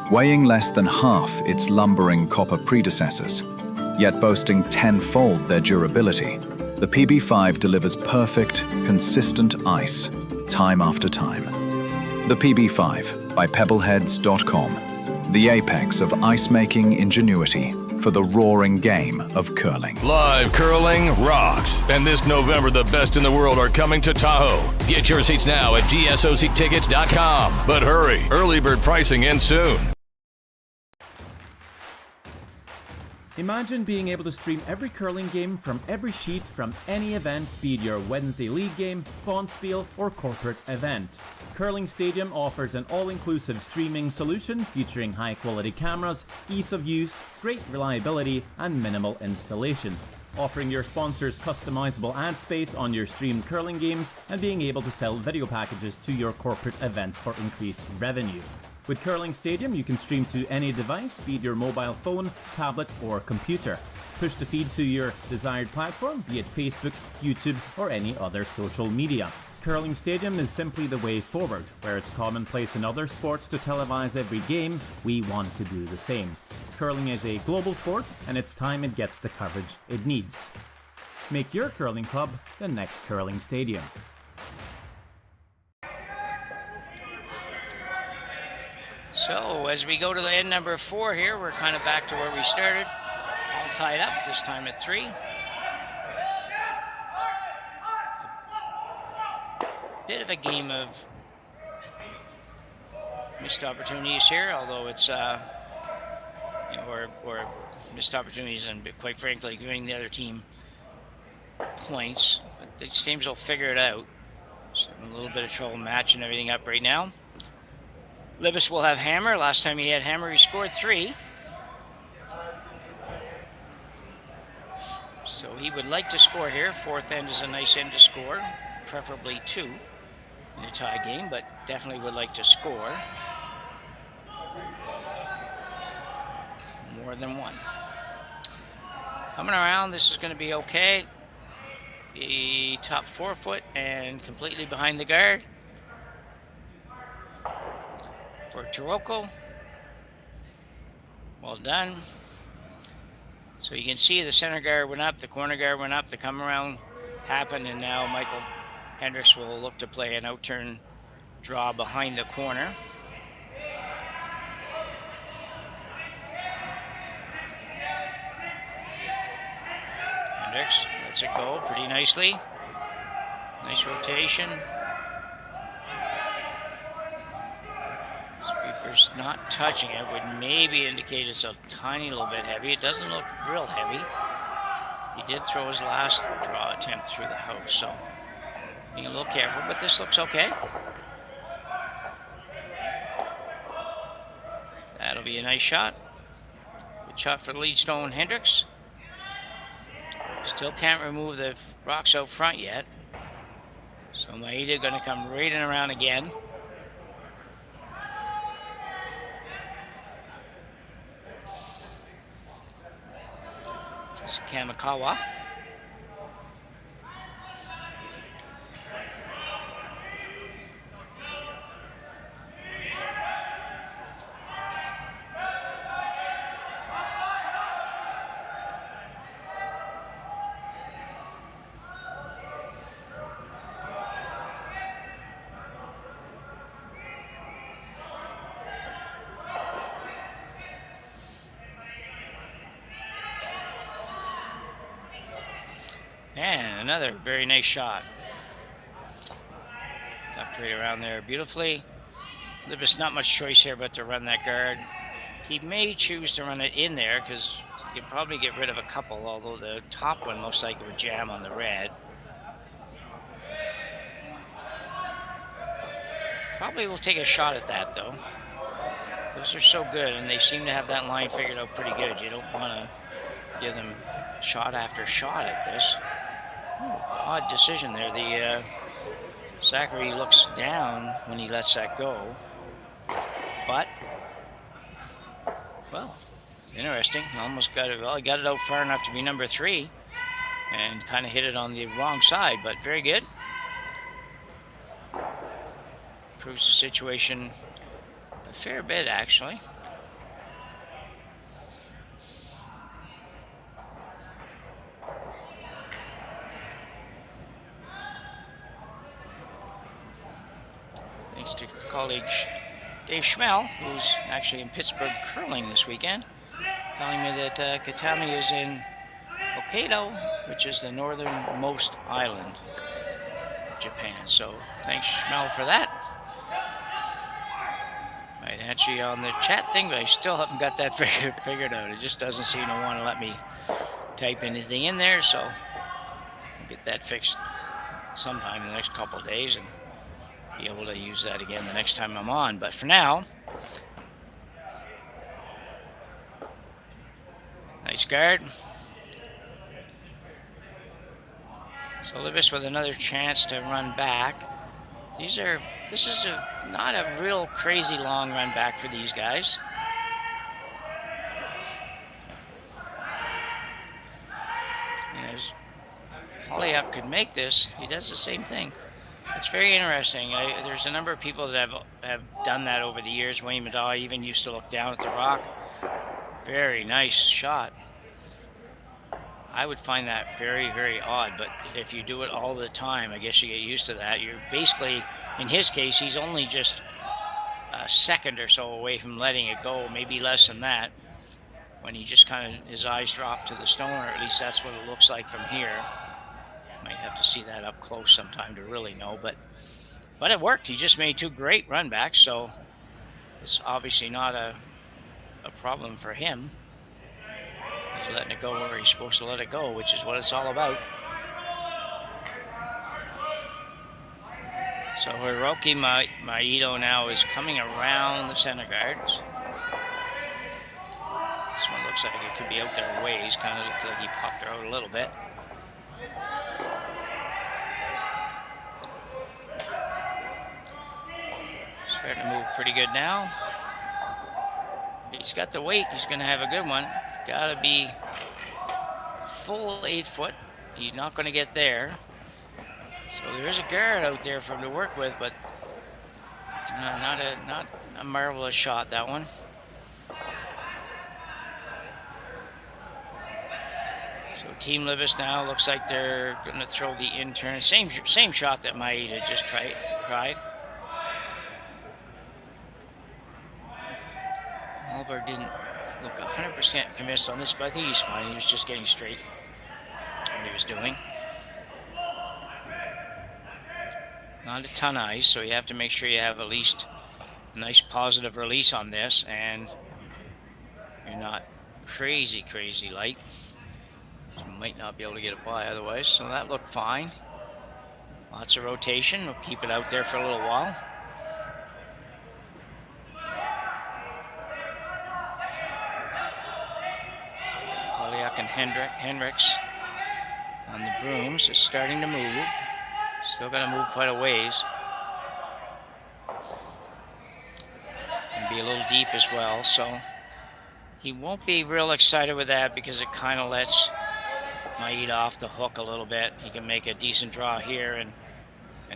Weighing less than half its lumbering copper predecessors, yet boasting tenfold their durability, the PB5 delivers perfect, consistent ice, time after time. The PB5 by Pebbleheads.com, the apex of ice-making ingenuity for the roaring game of curling. Live curling rocks. And this November, the best in the world are coming to Tahoe. Get your seats now at gsoctickets.com. But hurry, early bird pricing ends soon. Imagine being able to stream every curling game from every sheet from any event, be it your Wednesday league game, bonspiel, or corporate event. Curling Stadium offers an all-inclusive streaming solution featuring high-quality cameras, ease of use, great reliability, and minimal installation. Offering your sponsors customizable ad space on your streamed curling games and being able to sell video packages to your corporate events for increased revenue. With Curling Stadium, you can stream to any device, be it your mobile phone, tablet, or computer. Push the feed to your desired platform, be it Facebook, YouTube, or any other social media. Curling Stadium is simply the way forward. Where it's commonplace in other sports to televise every game, we want to do the same. Curling is a global sport, and it's time it gets the coverage it needs. Make your curling club the next Curling Stadium. So as we go to the end number 4 here, we're kind of back to where we started. All tied up, this time at 3. Bit of a game of missed opportunities here, although it's, or missed opportunities and quite frankly giving the other team points. But these teams will figure it out. So I'm in a little bit of trouble matching everything up right now. Libus will have hammer. Last time he had hammer, he scored 3. So he would like to score here. 4th end is a nice end to score, preferably 2 in a tie game, but definitely would like to score more than 1. Coming around, this is going to be okay. The top 4 foot and completely behind the guard for Taroko. Well done. So you can see the center guard went up, the corner guard went up, the come around happened, and now Michael Hendricks will look to play an outturn draw behind the corner. Hendricks lets it go pretty nicely. Nice rotation. Sweeper's not touching it, would maybe indicate it's a tiny little bit heavy. It doesn't look real heavy. He did throw his last draw attempt through the house, so being a little careful, but this looks okay. That'll be a nice shot. Good shot for the lead stone, Hendricks. Still can't remove the rocks out front yet. So Maeda gonna come right in around again. This is Kamikawa. And another very nice shot. Ducked right around there beautifully. Libus not much choice here but to run that guard. He may choose to run it in there because he can probably get rid of a couple, although the top one most likely would jam on the red. Probably will take a shot at that though. Those are so good and they seem to have that line figured out pretty good. You don't want to give them shot after shot at this. Odd decision there. The Zachary looks down when he lets that go. But, well, interesting. Almost got it. Well, he got it out far enough to be number 3 and kind of hit it on the wrong side, but very good. Improves the situation a fair bit, actually. Thanks to colleague Dave Schmel, who's actually in Pittsburgh curling this weekend, telling me that Kitami is in Hokkaido, which is the northernmost island of Japan. So thanks, Schmel, for that. Might answer you on the chat thing, but I still haven't got that figured out. It just doesn't seem to want to let me type anything in there, so I'll get that fixed sometime in the next couple of days and be able to use that again the next time I'm on. But for now, nice guard. So Libus with another chance to run back. This is not a real crazy long run back for these guys. And as Polyap could make this, he does the same thing. It's very interesting. There's a number of people that have done that over the years. Wayne Mada even used to look down at the rock. Very nice shot. I would find that very, very odd, but if you do it all the time, I guess you get used to that. You're basically, in his case, he's only just a second or so away from letting it go, maybe less than that, when he just kind of, his eyes drop to the stone, or at least that's what it looks like from here. Might have to see that up close sometime to really know, but it worked. He just made 2 great run backs, so it's obviously not a problem for him. He's letting it go where he's supposed to let it go, which is what it's all about. So Hiroki Maeda now is coming around the center guards. This one looks like it could be out there a ways. Kind of looked like he popped her out a little bit. Starting to move pretty good now. He's got the weight. He's going to have a good one. It's got to be full 8 foot. He's not going to get there. So there is a guard out there for him to work with, but not a marvelous shot, that one. So Team Libus now looks like they're going to throw the intern. Same shot that Maeda just tried. Albert didn't look 100% convinced on this, but I think he's fine. He was just getting straight what he was doing. Not a ton of ice, so you have to make sure you have at least a nice positive release on this, and you're not crazy light. You might not be able to get it by otherwise, so that looked fine. Lots of rotation. We'll keep it out there for a little while. And Hendricks on the brooms is starting to move. Still got to move quite a ways. And be a little deep as well, so he won't be real excited with that because it kind of lets Maeda off the hook a little bit. He can make a decent draw here and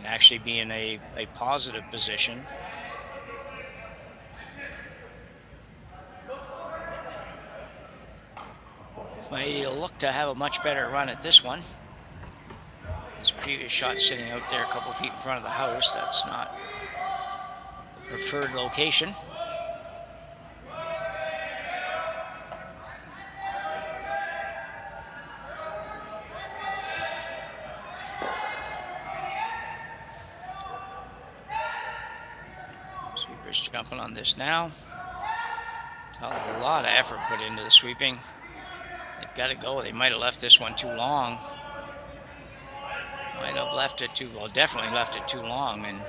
actually be in a positive position. He'll look to have a much better run at this one. His previous shot sitting out there a couple feet in front of the house. That's not the preferred location. Libus jumping on this now. A lot of effort put into the sweeping. They've got to go. They might have left this one too long. Might have left it too, well, definitely left it too long. And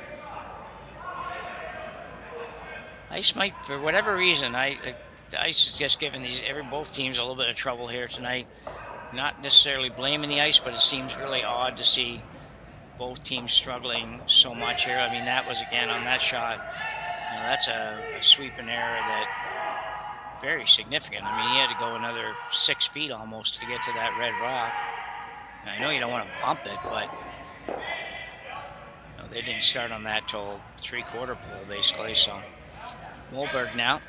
ice might, for whatever reason, the ice is just giving both teams a little bit of trouble here tonight. Not necessarily blaming the ice, but it seems really odd to see both teams struggling so much here. I mean, that was, again, on that shot, you know, that's a sweeping error that very significant. I mean, he had to go another 6 feet almost to get to that red rock. And I know you don't want to bump it, but you know, they didn't start on that till 3/4 pole, basically. So Moberg now.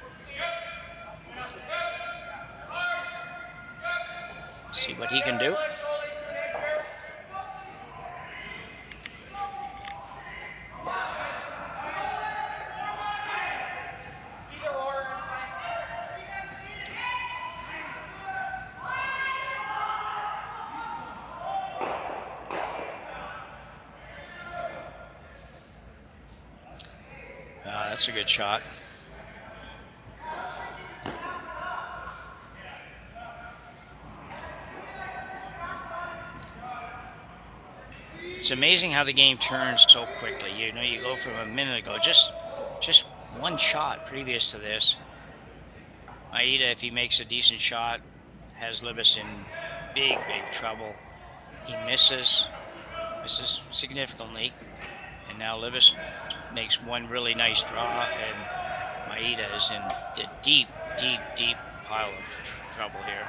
See what he can do. That's a good shot. It's amazing how the game turns so quickly. You know, you go from a minute ago, just one shot previous to this. Maeda, if he makes a decent shot, has Libus in big trouble. He misses significantly. And now Libus makes one really nice draw, and Maeda is in a deep pile of trouble here.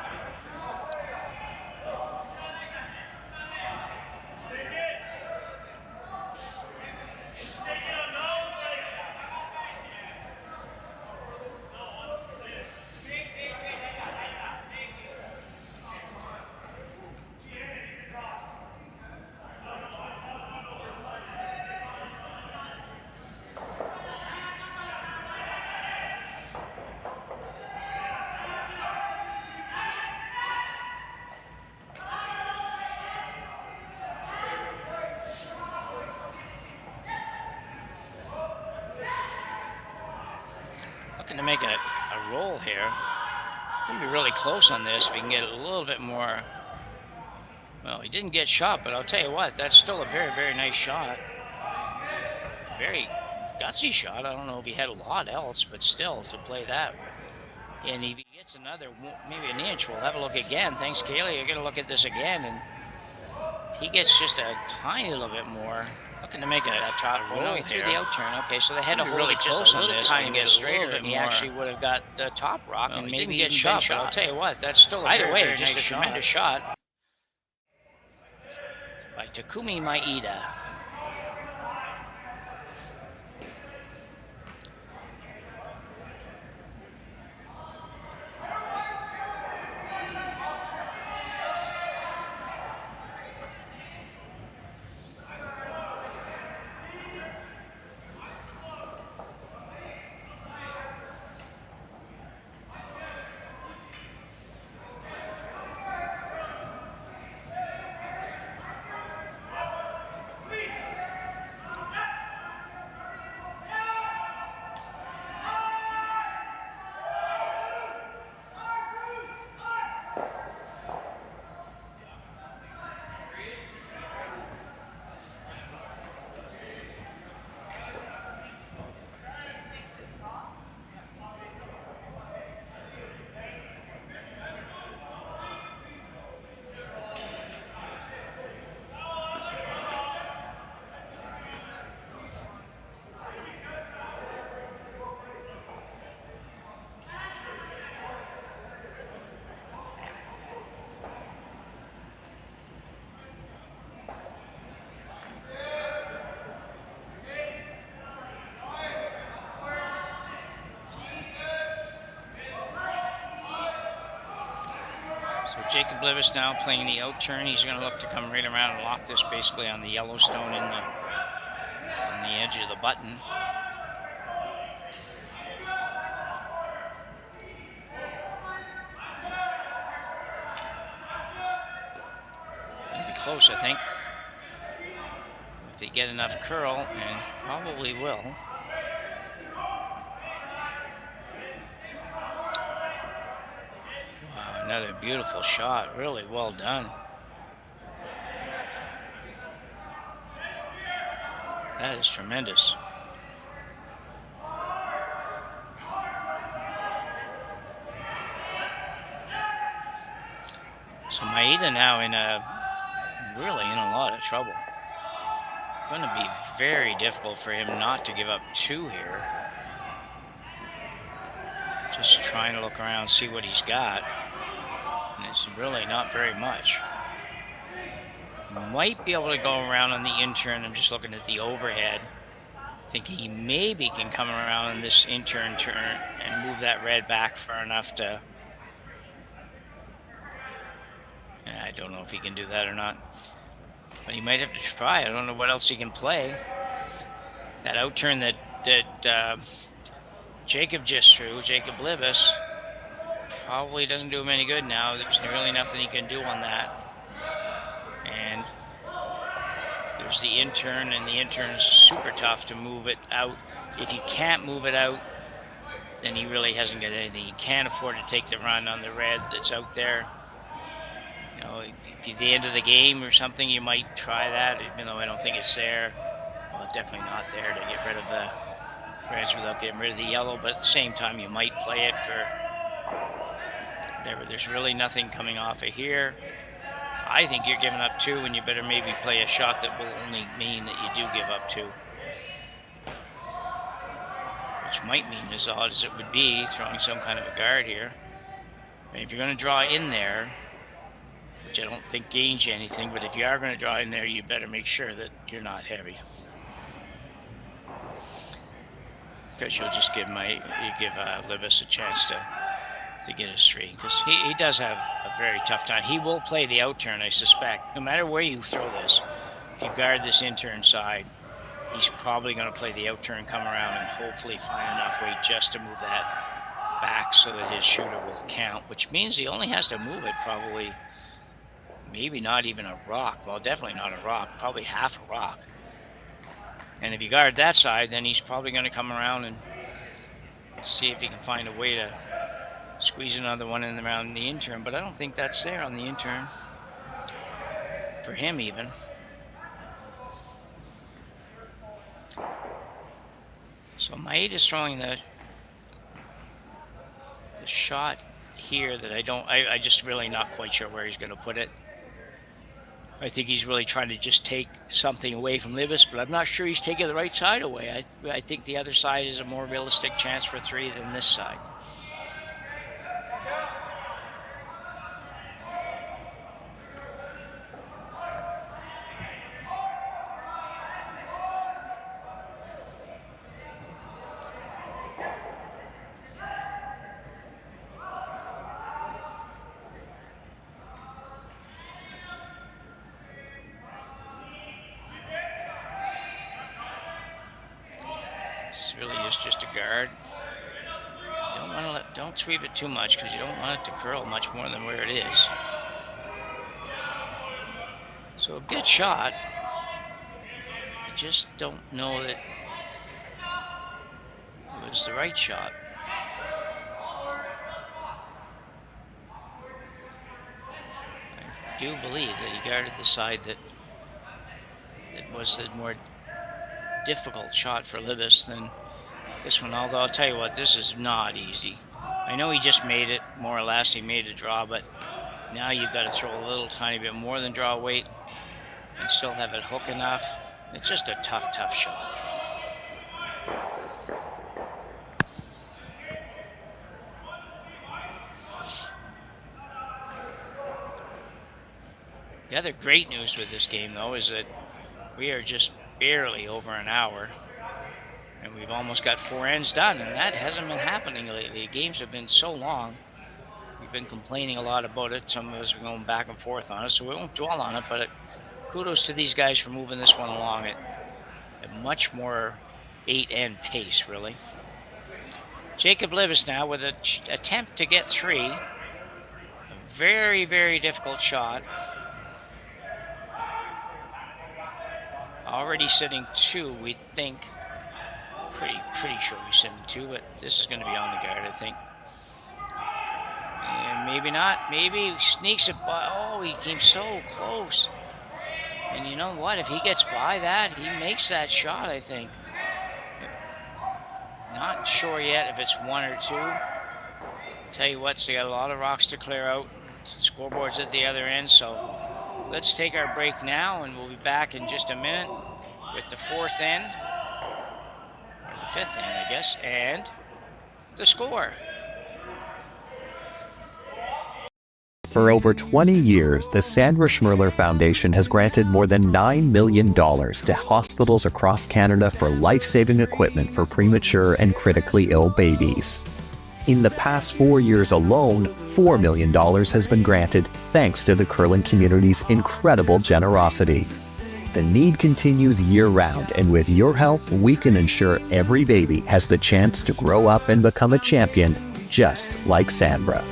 To make a roll here. Gonna be really close on this. We can get a little bit more. Well, he didn't get shot, but I'll tell you what, that's still a very nice shot. Very gutsy shot. I don't know if he had a lot else, but still to play that. And if he gets another, maybe an inch, we'll have a look again. Thanks, Kaylee. You're gonna look at this again, and if he gets just a tiny little bit more. Looking to make a top roll through the outturn. Okay, so they had to hold really it just a little tiny bit straighter, and he actually would have got the top rock and maybe get shot. But I'll tell you what, that's still either way, just a tremendous shot by Takumi Maeda. So Jacob Libus now playing the out turn. He's going to look to come right around and lock this basically on the Yellowstone on the edge of the button. Going to be close, I think. If they get enough curl, and probably will. Another beautiful shot, really well done. That is tremendous. So Maeda now really in a lot of trouble. Going to be very difficult for him not to give up 2 here. Just trying to look around, see what he's got. And it's really not very much. Might be able to go around on the intern. I'm just looking at the overhead. Thinking he maybe can come around on this intern turn and move that red back far enough to... I don't know if he can do that or not. But he might have to try. I don't know what else he can play. That outturn that Jacob just threw, Jacob Libus, probably doesn't do him any good now. There's really nothing he can do on that. And there's the intern, and the intern is super tough to move it out. If you can't move it out, then he really hasn't got anything. He can't afford to take the run on the red that's out there. You know, at the end of the game or something, you might try that, even though I don't think it's there. Well, definitely not there to get rid of the reds without getting rid of the yellow, but at the same time, you might play it for whatever. There's really nothing coming off of here. I think you're giving up 2, and you better maybe play a shot that will only mean that you do give up 2. Which might mean, as odd as it would be, throwing some kind of a guard here. And if you're going to draw in there, which I don't think gains you anything, but if you are going to draw in there, you better make sure that you're not heavy. Because you'll just give Libus a chance to get his 3, because he does have a very tough time. He will play the outturn, I suspect. No matter where you throw this, if you guard this intern side, he's probably going to play the outturn, come around, and hopefully find enough weight just to move that back so that his shooter will count, which means he only has to move it probably, maybe not even a rock. Well, definitely not a rock, probably half a rock. And if you guard that side, then he's probably going to come around and see if he can find a way to squeeze another one in around the intern, but I don't think that's there on the intern. For him, even. So Maeda's throwing the shot here that I just really not quite sure where he's going to put it. I think he's really trying to just take something away from Libus, but I'm not sure he's taking the right side away. I think the other side is a more realistic chance for 3 than this side. This really is just a guard. Don't sweep it too much, because you don't want it to curl much more than where it is. So a good shot. I just don't know that it was the right shot. I do believe that he guarded the side that was the more difficult shot for Libus than this one, although I'll tell you what, this is not easy. I know he just made it, more or less, he made a draw, but now you've got to throw a little tiny bit more than draw weight and still have it hook enough. It's just a tough, tough shot. The other great news with this game, though, is that we are just barely over an hour, and we've almost got 4 ends done, and that hasn't been happening lately. Games have been so long. We've been complaining a lot about it. Some of us are going back and forth on it, so we won't dwell on it, but kudos to these guys for moving this one along at a much more 8-end pace, really. Jacob Libus now with an attempt to get 3. A very, very difficult shot. Already sitting 2, we think. Pretty sure he's sitting 2, but this is going to be on the guard, I think. And maybe not. Maybe he sneaks it by. Oh, he came so close. And you know what? If he gets by that, he makes that shot, I think. Not sure yet if it's one or two. Tell you what, so they got a lot of rocks to clear out. Scoreboard's at the other end, so let's take our break now, and we'll be back in just a minute with the fourth end, or the fifth end, I guess, and the score. For over 20 years, the Sandra Schmirler Foundation has granted more than $9 million to hospitals across Canada for life-saving equipment for premature and critically ill babies. In the past 4 years alone, $4 million has been granted thanks to the curling community's incredible generosity. The need continues year-round, and with your help, we can ensure every baby has the chance to grow up and become a champion, just like Sandra.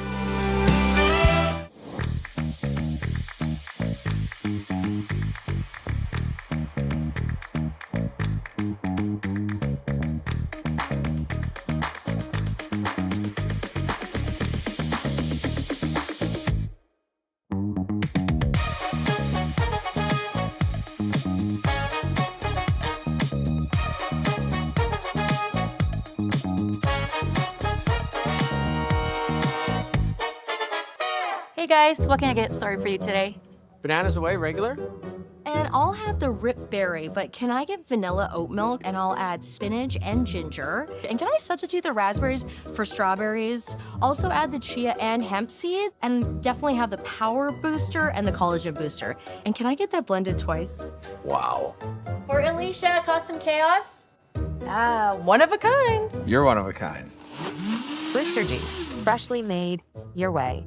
Hey guys, what can I get started for you today? Bananas away, regular? And I'll have the rip berry, but can I get vanilla oat milk and I'll add spinach and ginger? And can I substitute the raspberries for strawberries? Also add the chia and hemp seed, and definitely have the power booster and the collagen booster. And can I get that blended twice? Wow. For Alicia, Custom Chaos? One of a kind. You're one of a kind. Booster juice, freshly made your way.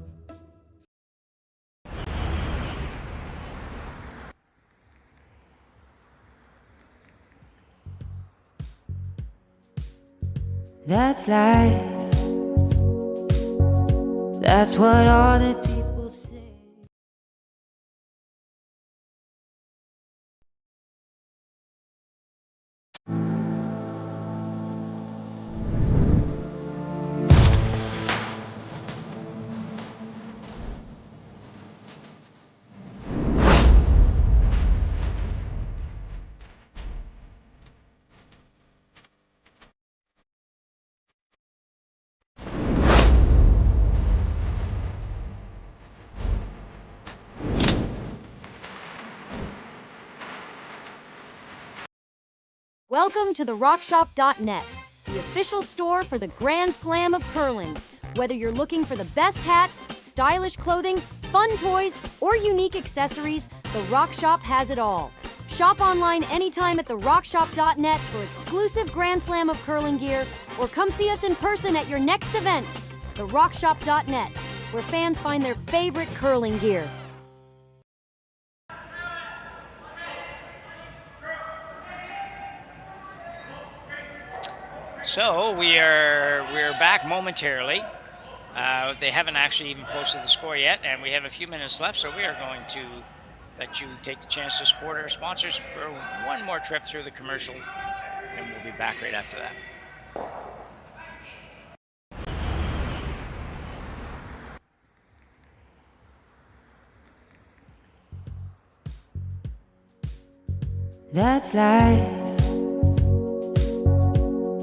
That's life. That's what all the people say. Welcome to the rockshop.net, the official store for the Grand Slam of curling. Whether you're looking for the best hats, stylish clothing, fun toys, or unique accessories, the Rock Shop has it all. Shop online anytime at the rockshop.net for exclusive Grand Slam of curling gear, or come see us in person at your next event. The rockshop.net, where fans find their favorite curling gear. So we're back momentarily. They haven't actually even posted the score yet, and we have a few minutes left, so we are going to let you take the chance to support our sponsors for one more trip through the commercial, and we'll be back right after that. That's life.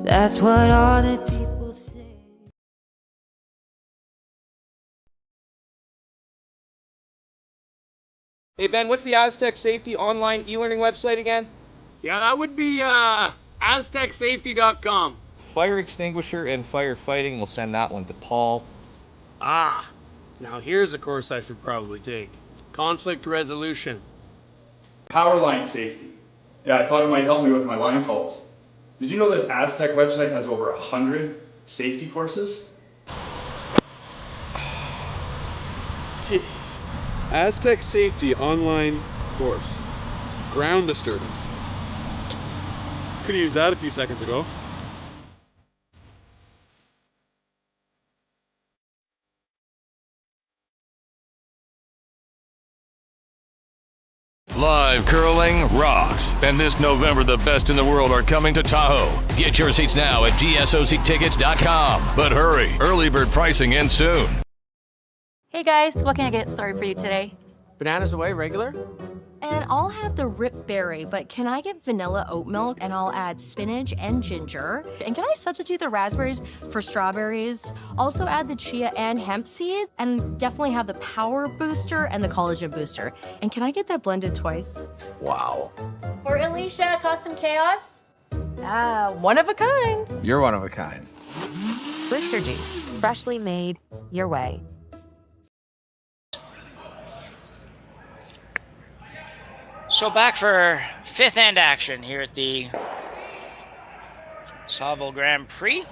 That's what all the people say. Hey Ben, what's the Aztec Safety online e-learning website again? Yeah, that would be aztecsafety.com. Fire extinguisher and firefighting, we'll send that one to Paul. Now here's a course I should probably take. Conflict resolution. Power line safety. Yeah, I thought it might help me with my line calls. Did you know this Aztec website has over 100 safety courses? Jeez. Aztec Safety online course. Ground disturbance. Could have used that a few seconds ago. Live curling rocks. And this November, the best in the world are coming to Tahoe. Get your seats now at gsoctickets.com. But hurry, early bird pricing ends soon. Hey guys, what can I get started for you today? Bananas away, regular? And I'll have the rip berry, but can I get vanilla oat milk and I'll add spinach and ginger? And can I substitute the raspberries for strawberries? Also add the chia and hemp seed, and definitely have the power booster and the collagen booster. And can I get that blended twice? Wow. For Alicia, custom chaos? One of a kind. You're one of a kind. Booster juice, freshly made your way. So back for fifth end action here at the Saville Grand Prix.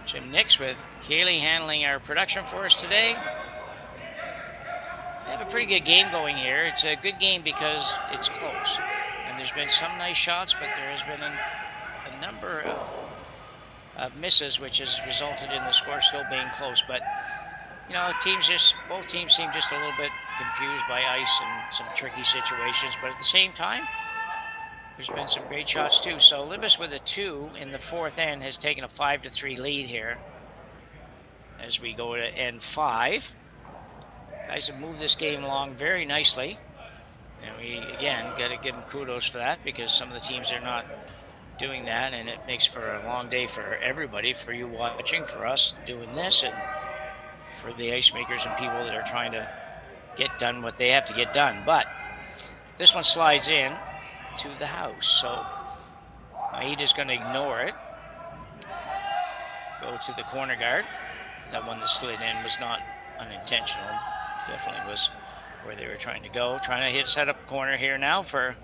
Jim Nix with Kaylee handling our production for us today. We have a pretty good game going here. It's a good game because it's close. And there's been some nice shots, but there has been a number of misses, which has resulted in the score still being close. But you know, both teams seem just a little bit confused by ice and some tricky situations, but at the same time, there's been some great shots too. So Libus with a 2 in the fourth end has taken a 5-3 lead here as we go to end 5. Guys have moved this game along very nicely, and we again got to give them kudos for that, because some of the teams are not doing that, and it makes for a long day for everybody, for you watching, for us doing this, and for the ice makers and people that are trying to get done what they have to get done. But this one slides in to the house, so Maeda's going to ignore it. Go to the corner guard. That one that slid in was not unintentional. Definitely was where they were trying to go. Trying to set up a corner here now for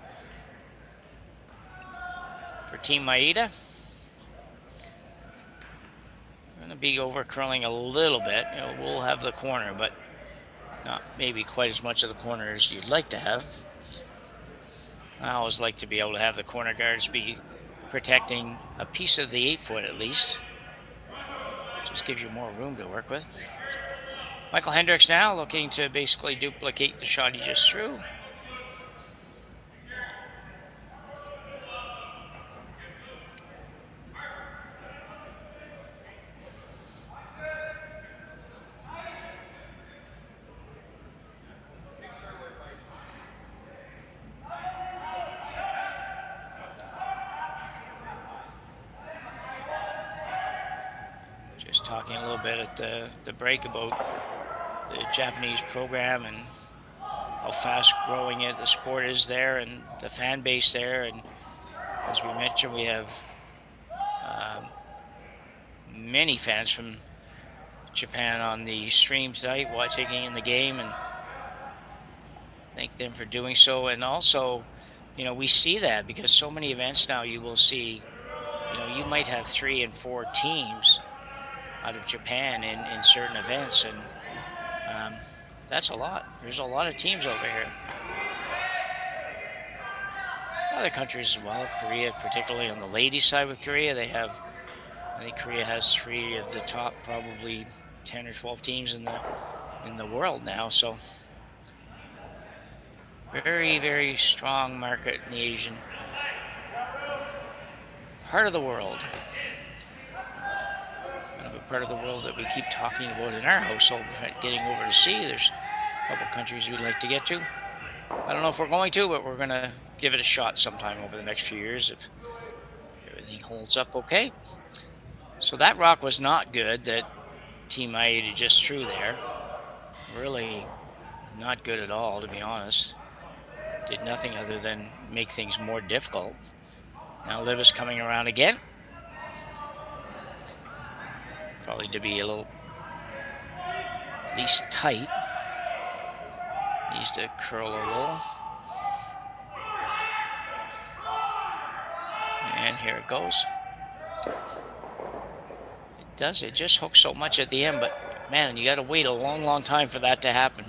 Team Maeda. Going to be over curling a little bit. You know, we'll have the corner, but not maybe quite as much of the corner as you'd like to have. I always like to be able to have the corner guards be protecting a piece of the 8-foot at least. Just gives you more room to work with. Michael Hendricks now looking to basically duplicate the shot he just threw. Just talking a little bit at the break about the Japanese program and how fast growing the sport is there, and the fan base there. And as we mentioned, we have many fans from Japan on the stream tonight taking in the game, and thank them for doing so. And also, you know, we see that because so many events now, you will see, you know, you might have 3 and 4 teams out of Japan in certain events, and that's a lot. There's a lot of teams over here. Other countries as well. Korea, particularly on the ladies' side with Korea, they have, I think Korea has 3 of the top probably 10 or 12 teams in the world now. So very, very strong market in the Asian part of the world. Part of the world that we keep talking about in our household, getting over to see. There's a couple countries we'd like to get to. I don't know if we're going to, but we're going to give it a shot sometime over the next few years if everything holds up okay. So that rock was not good that Team Maeda just threw there. Really not good at all, to be honest. Did nothing other than make things more difficult. Now Libus coming around again. Probably to be a little, at least tight. Needs to curl a little. And here it goes. It does, it just hooks so much at the end, but man, you gotta wait a long, long time for that to happen.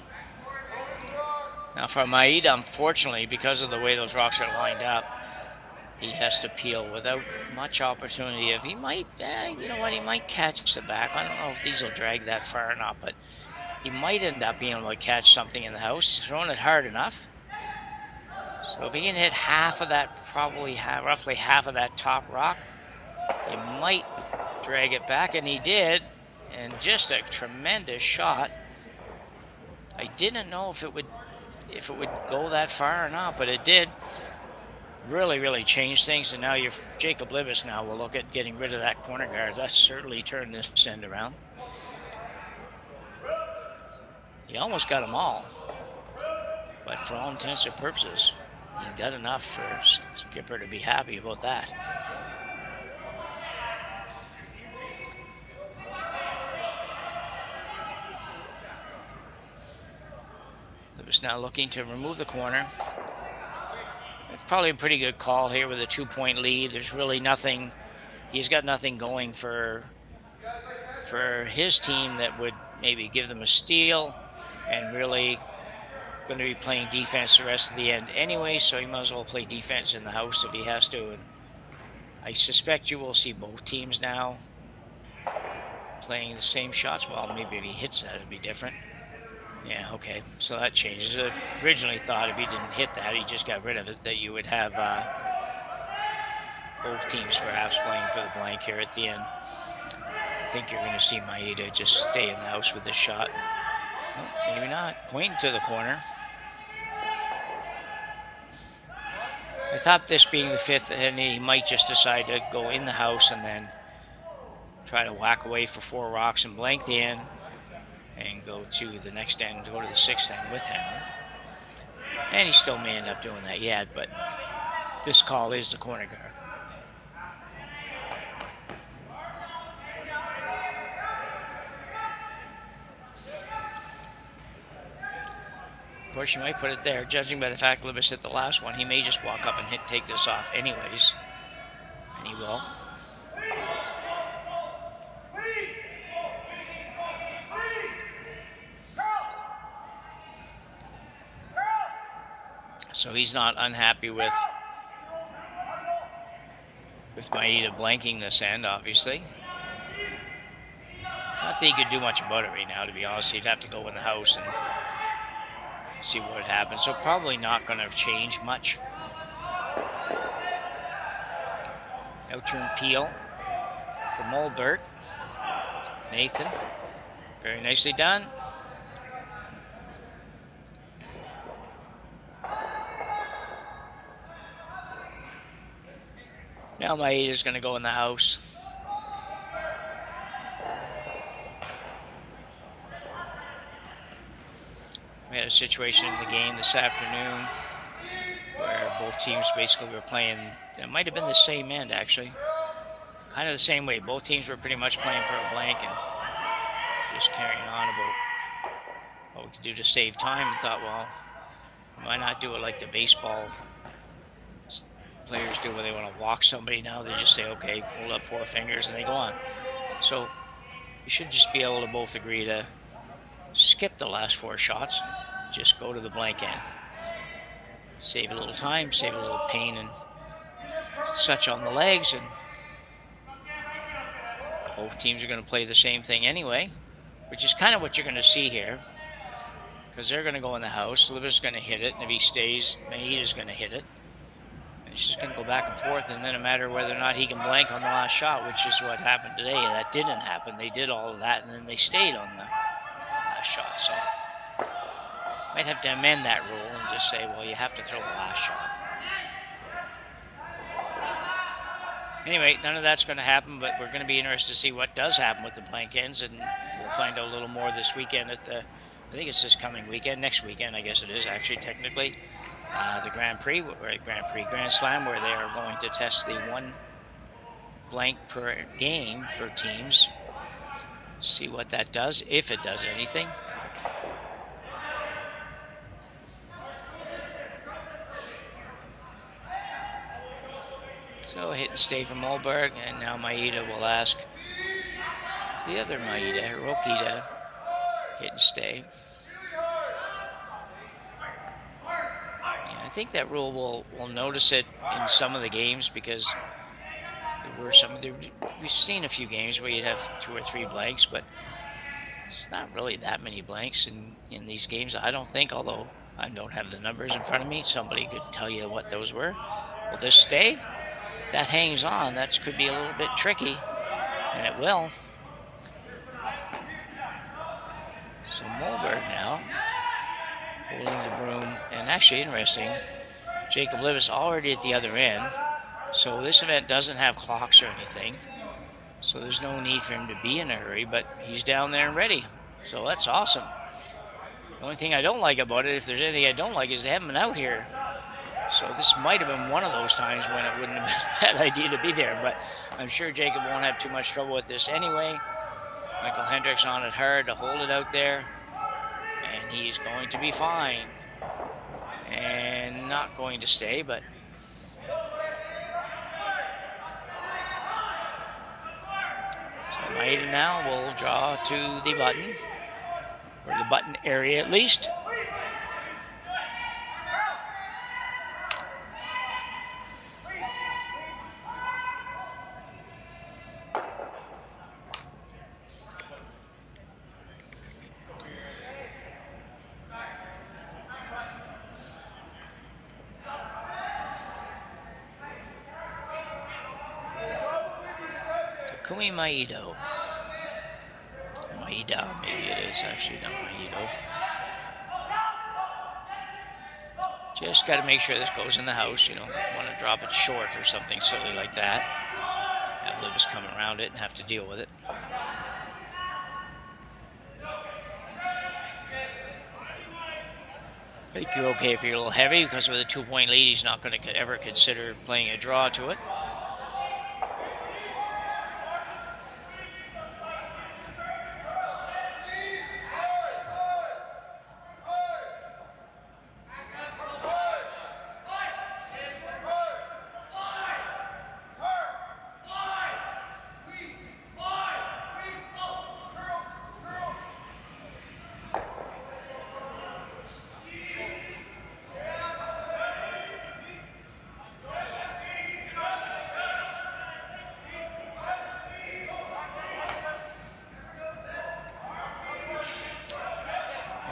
Now for Maeda, unfortunately, because of the way those rocks are lined up, he has to peel without much opportunity. If he might, you know what, he might catch the back. I don't know if these will drag that far or not, but he might end up being able to catch something in the house. He's throwing it hard enough. So if he can hit half of that, probably roughly half of that top rock, he might drag it back, and he did. And just a tremendous shot I didn't know if it would go that far or not, but it did. Really changed things, and now Jacob Libbus now will look at getting rid of that corner guard. That's certainly turned this end around. He almost got them all, but for all intents and purposes, he got enough for Skipper to be happy about that. Libbus now looking to remove the corner. It's probably a pretty good call here with a 2-point lead. There's really nothing, he's got nothing going for his team that would maybe give them a steal, and really going to be playing defense the rest of the end anyway, so he might as well play defense in the house if he has to. And I suspect you will see both teams now playing the same shots. Well, maybe if he hits that, it'd be different. Yeah, okay, so that changes. I originally thought if he didn't hit that, he just got rid of it, that you would have both teams perhaps playing for the blank here at the end. I think you're going to see Maeda just stay in the house with this shot. Oh, maybe not. Pointing to the corner. I thought this being the fifth, and he might just decide to go in the house and then try to whack away for 4 rocks and blank the end, and go to the next end, go to the 6th end with him. And he still may end up doing that yet, but this call is the corner guard. Of course, you might put it there. Judging by the fact Libus hit the last one, he may just walk up and take this off anyways. And he will. So he's not unhappy with Maeda blanking this end, obviously. Not that he could do much about it right now, to be honest. He'd have to go in the house and see what happens. So probably not going to change much. Out-turn peel for Mulberg. Nathan, very nicely done. Now Maeda's going to go in the house. We had a situation in the game this afternoon where both teams basically were playing, it might have been the same end actually, kind of the same way. Both teams were pretty much playing for a blank and just carrying on about what we could do to save time. We thought, well, why not do it like the baseball players do when they want to walk somebody now? They just say, okay, hold up 4 fingers, and they go on. So you should just be able to both agree to skip the last 4 shots, just go to the blank end. Save a little time, save a little pain and such on the legs, and both teams are going to play the same thing anyway, which is kind of what you're going to see here, because they're going to go in the house. Libus is going to hit it, and if he stays, Maeda's going to hit it. It's just going to go back and forth, and then no matter whether or not he can blank on the last shot, which is what happened today. That didn't happen. They did all of that, and then they stayed on the last shot. So might have to amend that rule and just say, well, you have to throw the last shot. Anyway, none of that's going to happen, but we're going to be interested to see what does happen with the blank ends, and we'll find out a little more this weekend at the, I think it's this coming weekend, next weekend, I guess it is actually technically. The Grand Slam, where they are going to test the 1 blank per game for teams. See what that does, if it does anything. So hit and stay from Mulberg, and now Maeda will ask the other Maeda, Hiroki, to hit and stay. I think that rule will notice it in some of the games, because there were we've seen a few games where you'd have 2 or 3 blanks, but it's not really that many blanks in these games, I don't think, although I don't have the numbers in front of me. Somebody could tell you what those were. Will this stay? If that hangs on, that could be a little bit tricky, and it will. So Mulberg now holding the broom. And actually interesting, Jacob Libus already at the other end. So this event doesn't have clocks or anything. So there's no need for him to be in a hurry, but he's down there and ready. So that's awesome. The only thing I don't like about it, if there's anything I don't like, is they haven't been out here. So this might have been one of those times when it wouldn't have been a bad idea to be there, but I'm sure Jacob won't have too much trouble with this anyway. Michael Hendricks on it hard to hold it out there, and he's going to be fine. And not going to stay, but so Maeda now will draw to the button, or the button area at least. Takumi Maeda. Maeda, maybe it is actually, not Maeda. Just got to make sure this goes in the house. You don't want to drop it short or something silly like that. Have Libus come around it and have to deal with it. I think you're okay if you're a little heavy, because with a 2-point lead, he's not going to ever consider playing a draw to it.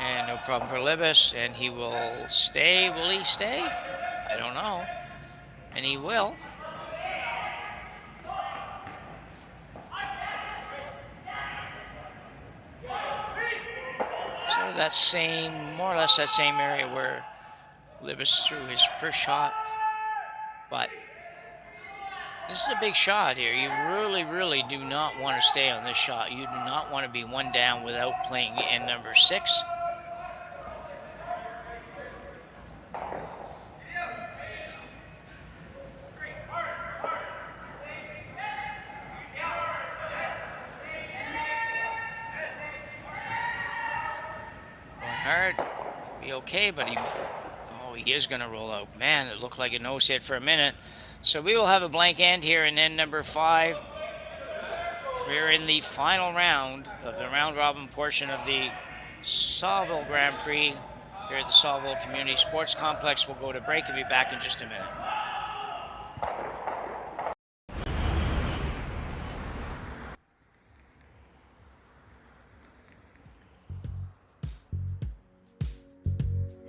And no problem for Libus, and he will stay. Will he stay? I don't know. And he will. So that same, more or less that same area where Libus threw his first shot. But this is a big shot here. You really, really do not want to stay on this shot. You do not want to be one down without playing in number 6. Hard, be okay, but he is going to roll out. Man, it looked like a nose hit for a minute. So we will have a blank end here in end number 5. We're in the final round of the round robin portion of the Saville Grand Prix here at the Saville Community Sports Complex. We'll go to break and be back in just a minute.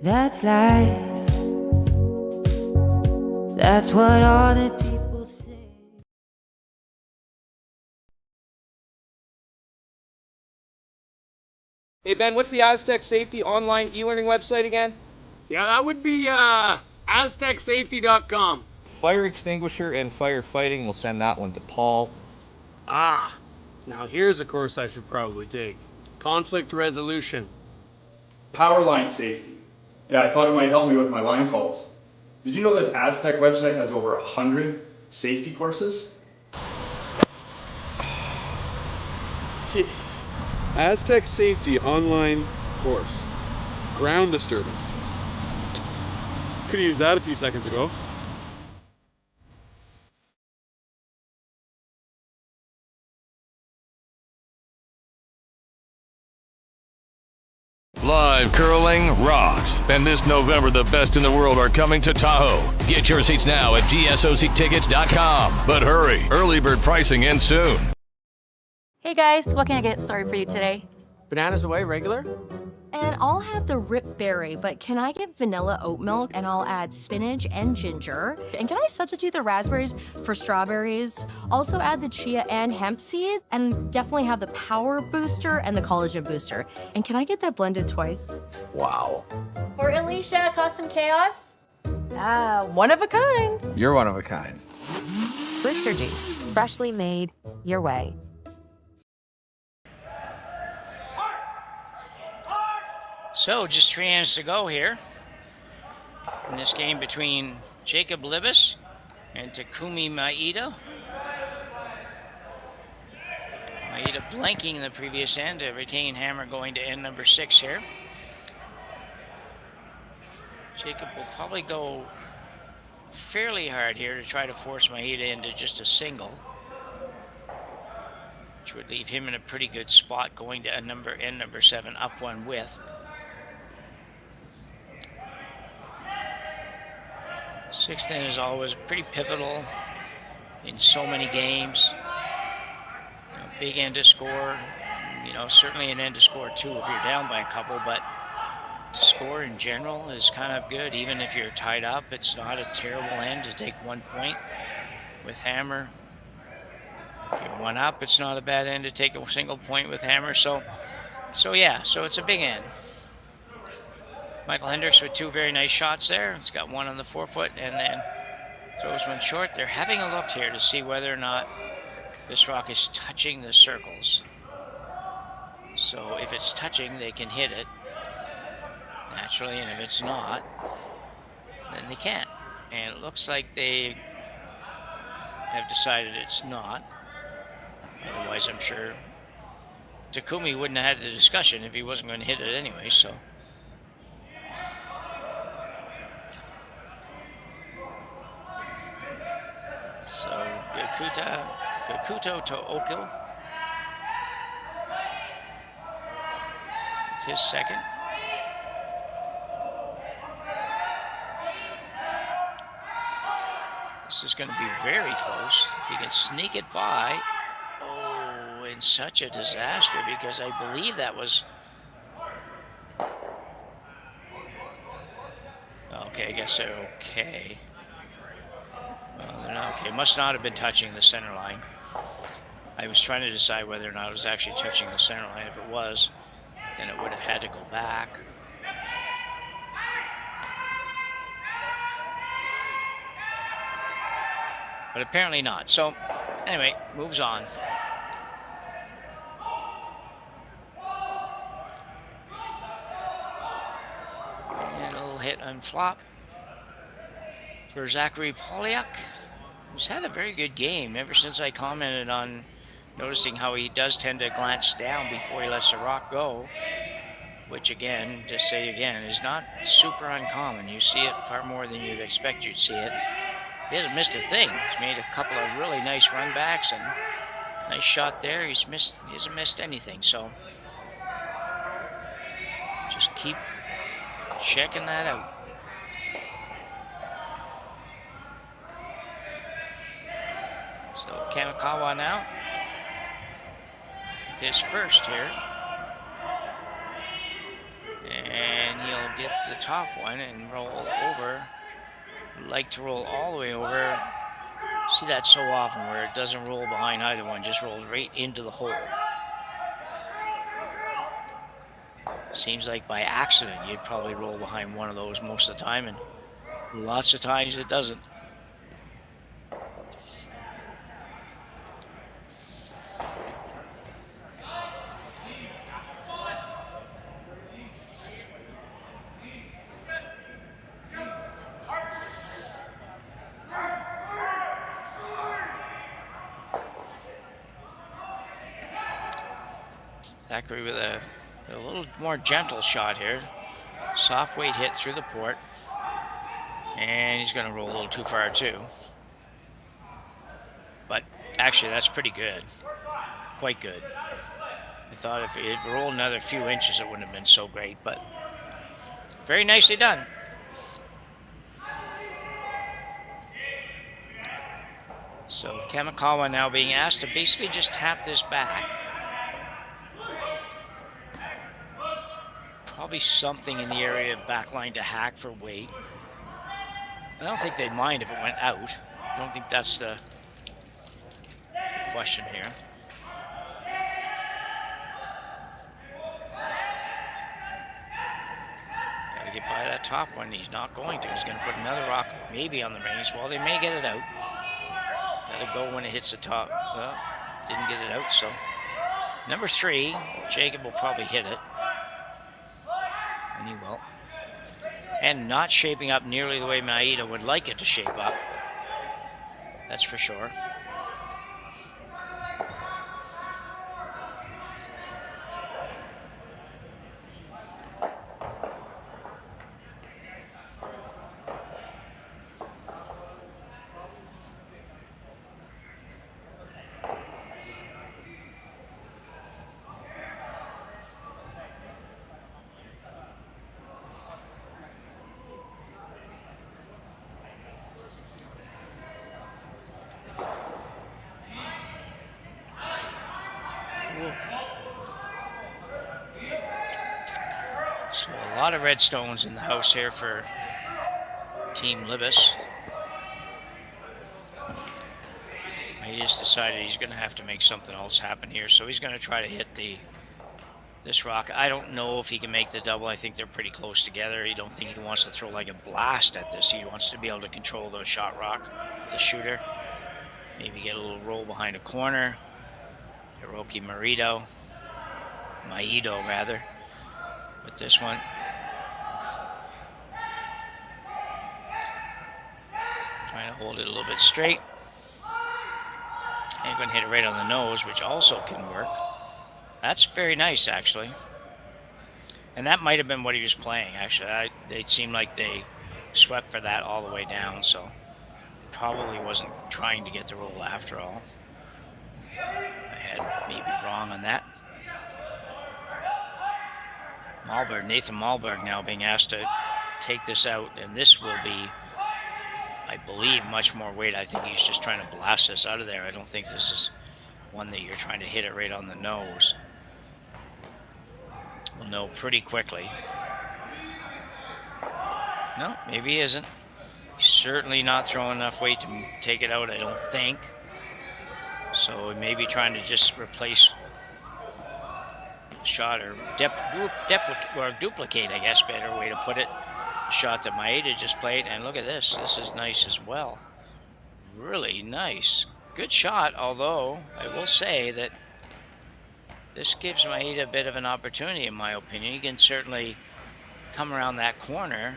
That's life. That's what all the people say. Hey Ben, what's the Aztec Safety online e-learning website again? Yeah, that would be aztecsafety.com. Fire extinguisher and firefighting, we'll send that one to Paul. Ah, now here's a course I should probably take. Conflict resolution. Power line safety. Yeah, I thought it might help me with my line calls. Did you know this Aztec website has over 100 safety courses? Jeez. Aztec Safety online course. Ground disturbance. Could have used that a few seconds ago. Live curling rocks. And this November, the best in the world are coming to Tahoe. Get your seats now at gsoctickets.com. But hurry, early bird pricing ends soon. Hey guys, what can I get started for you today? Bananas away, regular? And I'll have the rip berry, but can I get vanilla oat milk and I'll add spinach and ginger? And can I substitute the raspberries for strawberries? Also add the chia and hemp seed, and definitely have the power booster and the collagen booster. And can I get that blended twice? Wow. For Alicia, custom chaos. One of a kind. You're one of a kind. Booster juice, freshly made your way. So, just 3 innings to go here in this game between Jacob Libbus and Takumi Maeda. Maeda blanking in the previous end, a retaining hammer going to end number 6 here. Jacob will probably go fairly hard here to try to force Maeda into just a single, which would leave him in a pretty good spot going to end number 7, up one with. Sixth inning is always pretty pivotal in so many games. Big end to score, certainly an end to score too if you're down by a couple, but to score in general is kind of good. Even if you're tied up, it's not a terrible end to take 1 point with hammer. If you're 1 up, it's not a bad end to take a single point with hammer. So it's a big end. Michael Hendricks with 2 very nice shots there. He's got 1 on the forefoot and then throws 1 short. They're having a look here to see whether or not this rock is touching the circles. So if it's touching, they can hit it naturally, and if it's not, then they can't. And it looks like they have decided it's not. Otherwise, I'm sure Takumi wouldn't have had the discussion if he wasn't going to hit it anyway, so. So Gakuto to Okil with his second. This is going to be very close. He can sneak it by. Oh, and such a disaster, because I believe that was... Okay, I guess they're okay. Well, they're not okay. Must not have been touching the center line. I was trying to decide whether or not it was actually touching the center line. If it was, then it would have had to go back. But apparently not. So, anyway, moves on. And a little hit on flop for Zachary Polyak, who's had a very good game ever since I commented on noticing how he does tend to glance down before he lets the rock go, which again, just say again, is not super uncommon. You see it far more than you'd expect you'd see it. He hasn't missed a thing. He's made a couple of really nice run backs and nice shot there. He hasn't missed anything, so just keep checking that out. So Kamikawa now with his first here. And he'll get the top one and roll over. Like to roll all the way over. See that so often where it doesn't roll behind either one, just rolls right into the hole. Seems like by accident you'd probably roll behind one of those most of the time, and lots of times it doesn't. Zachary with a little more gentle shot here. Soft weight hit through the port. And he's going to roll a little too far too. But actually that's pretty good. Quite good. I thought if it had rolled another few inches it wouldn't have been so great, but very nicely done. So Kamikawa now being asked to basically just tap this back. Probably something in the area of backline to hack for weight. I don't think they'd mind if it went out. I don't think that's the question here. Got to get by that top one. He's not going to. He's going to put another rock maybe on the rings. Well, they may get it out. Got to go when it hits the top. Well, didn't get it out, so. Number 3, Jacob will probably hit it. And he will. And not shaping up nearly the way Maeda would like it to shape up. That's for sure. So a lot of red stones in the house here for Team Libus. He just decided he's going to have to make something else happen here, so he's going to try to hit this rock. I don't know if he can make the double. I think they're pretty close together. I don't think he wants to throw like a blast at this. He wants to be able to control the shot rock, the shooter. Maybe get a little roll behind a corner. Hiroki Maeda rather, with this one. Trying to hold it a little bit straight. And going to hit it right on the nose, which also can work. That's very nice, actually. And that might have been what he was playing, actually. It seemed like they swept for that all the way down, so probably wasn't trying to get the roll after all. I had maybe wrong on that. Nathan Malberg now being asked to take this out, and this will be, I believe, much more weight. I think he's just trying to blast this out of there. I don't think this is one that you're trying to hit it right on the nose. We'll know pretty quickly. No, maybe he isn't. He's certainly not throwing enough weight to take it out, I don't think. So he may be trying to just replace shot or duplicate, I guess, better way to put it. The shot that Maeda just played, and look at this. This is nice as well. Really nice. Good shot, although I will say that this gives Maeda a bit of an opportunity, in my opinion. He can certainly come around that corner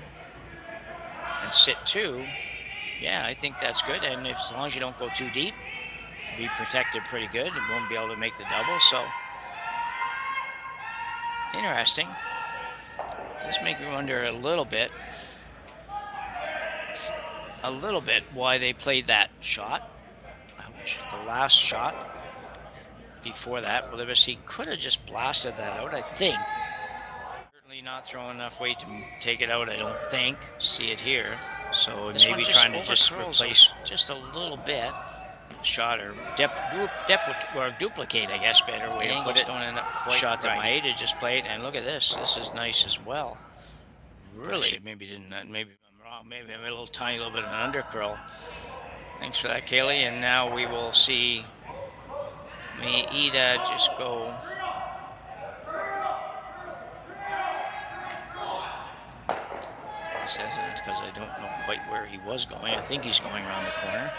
and sit two. Yeah, I think that's good, and as long as you don't go too deep, be protected pretty good and won't be able to make the double. So interesting. Does make me wonder a little bit why they played that shot. Ouch. The last shot before that, well, he could have just blasted that out, I think. Certainly not throwing enough weight to take it out, I don't think. See it here. So maybe trying to just replace just a little bit. Shot or duplicate, I guess, better way to put it. Don't end up quite shot that Maeda just played, and look at this. This is nice as well. Really, maybe didn't. Maybe I'm wrong. Maybe I'm a little tiny little bit of an undercurl. Thanks for that, Kaylee. And now we will see Maeda just go. He says it because I don't know quite where he was going. I think he's going around the corner.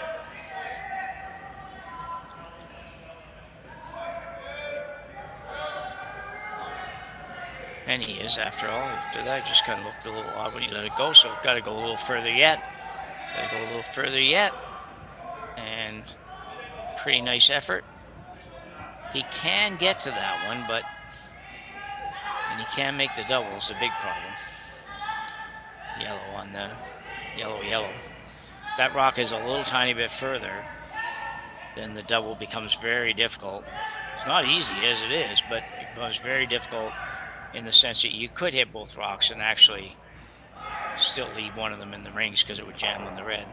And he is, after all. After that, just kind of looked a little odd when he let it go, so got to go a little further yet. Got to go a little further yet. And pretty nice effort. He can get to that one, but... And he can make the double. It's a big problem. Yellow on the... Yellow. If that rock is a little tiny bit further, then the double becomes very difficult. It's not easy as it is, but it becomes very difficult in the sense that you could hit both rocks and actually still leave one of them in the rings because it would jam on the red.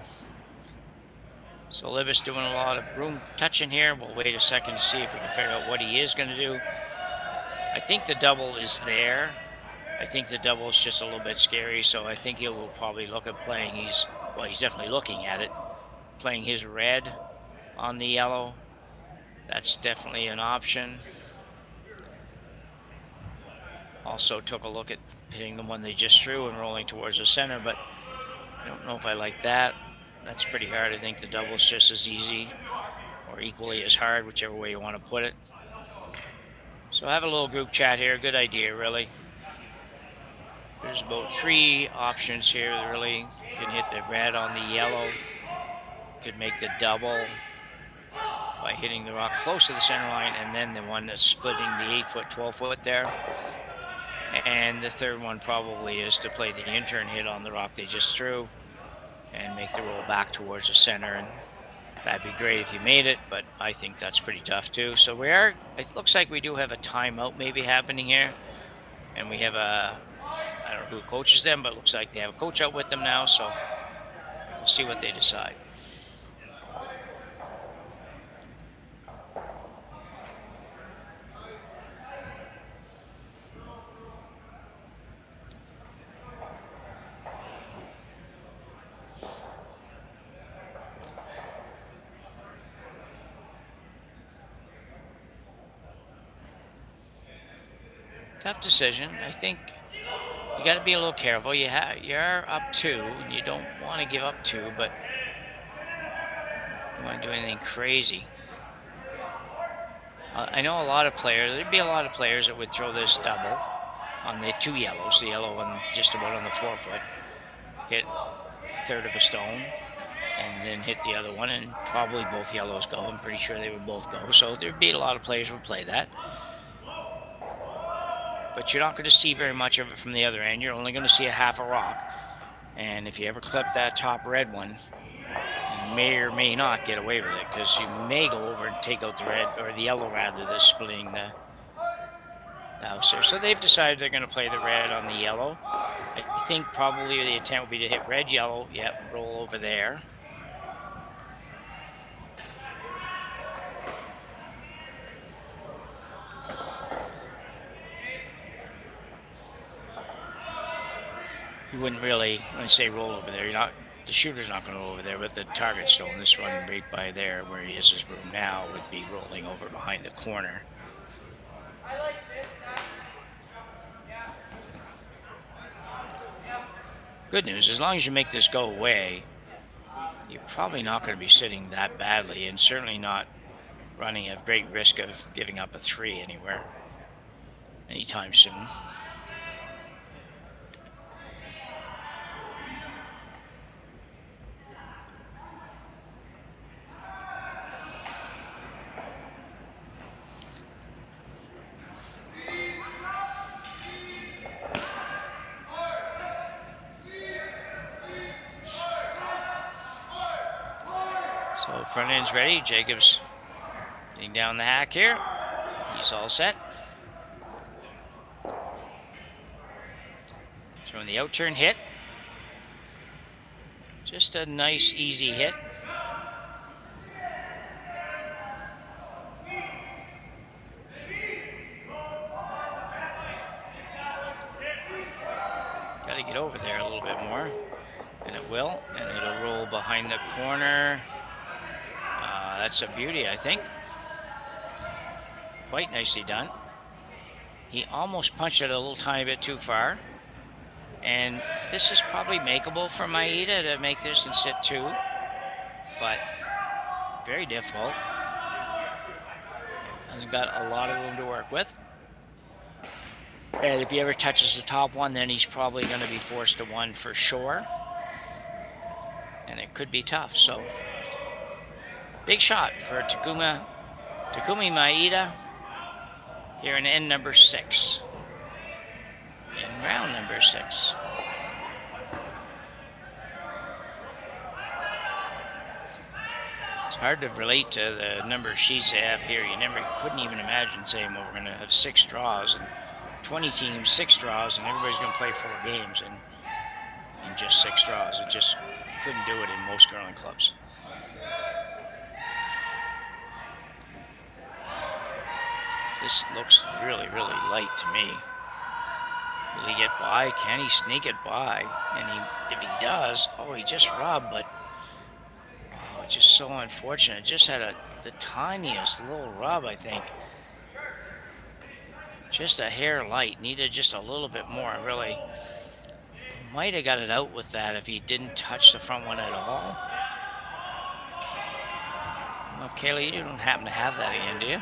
So Libus doing a lot of broom touching here. We'll wait a second to see if we can figure out what he is going to do. I think the double is there, I think the double is just a little bit scary, so I think he will probably look at playing. He's definitely looking at it, playing his red on the yellow. That's definitely an option. Also took a look at hitting the one they just threw and rolling towards the center, but I don't know if I like that. That's pretty hard. I think the double's just as easy or equally as hard, whichever way you want to put it. So have a little group chat here. Good idea, really. There's about 3 options here. Really, you can hit the red on the yellow. You could make the double by hitting the rock close to the center line, and then the one that's splitting the 8-foot, 12-foot there. And the third one probably is to play the intern hit on the rock they just threw and make the roll back towards the center. And that'd be great if you made it, but I think that's pretty tough too. So it looks like we do have a timeout maybe happening here. And we have I don't know who coaches them, but it looks like they have a coach out with them now. So we'll see what they decide. Tough decision. I think you got to be a little careful. You're up 2, and you don't want to give up 2, but you don't want to do anything crazy. I know a lot of players. There'd be a lot of players that would throw this double on the 2 yellows, the yellow one just about on the 4-foot, hit a third of a stone, and then hit the other one, and probably both yellows go. I'm pretty sure they would both go. So there'd be a lot of players who would play that. But you're not going to see very much of it from the other end. You're only going to see a half a rock. And if you ever clip that top red one, you may or may not get away with it, because you may go over and take out the red, or the yellow rather, that's splitting the house there. So they've decided they're going to play the red on the yellow. I think probably the intent would be to hit red, yellow, yep, roll over there. You wouldn't really, when I say roll over there, the shooter's not going to roll over there, but the target stone, this one right by there where he has his room now, would be rolling over behind the corner. Good news, as long as you make this go away, you're probably not going to be sitting that badly, and certainly not running a great risk of giving up a 3 anywhere anytime soon. So front end's ready. Jacobs getting down the hack here. He's all set. Throwing the out turn hit. Just a nice, easy hit. Got to get over there a little bit more. And it will. And it'll roll behind the corner. That's a beauty, I think. Quite nicely done. He almost punched it a little tiny bit too far. And this is probably makeable for Maeda to make this and sit 2. But very difficult. Hasn't got a lot of room to work with. And if he ever touches the top one, then he's probably going to be forced to 1 for sure. And it could be tough, so... Big shot for Takumi Maeda here in end number 6. In round number 6. It's hard to relate to the number of sheets they have here. You couldn't even imagine saying, well, we're going to have 6 draws and 20 teams, 6 draws, and everybody's going to play 4 games in just 6 draws. It just couldn't do it in most curling clubs. This looks really, really light to me. Will he get by? Can he sneak it by? And if he does, oh, he just rubbed, but oh, just so unfortunate. Just had the tiniest little rub, I think. Just a hair light. Needed just a little bit more, really. Might have got it out with that if he didn't touch the front one at all. Well, if Kayla, you don't happen to have that again, do you?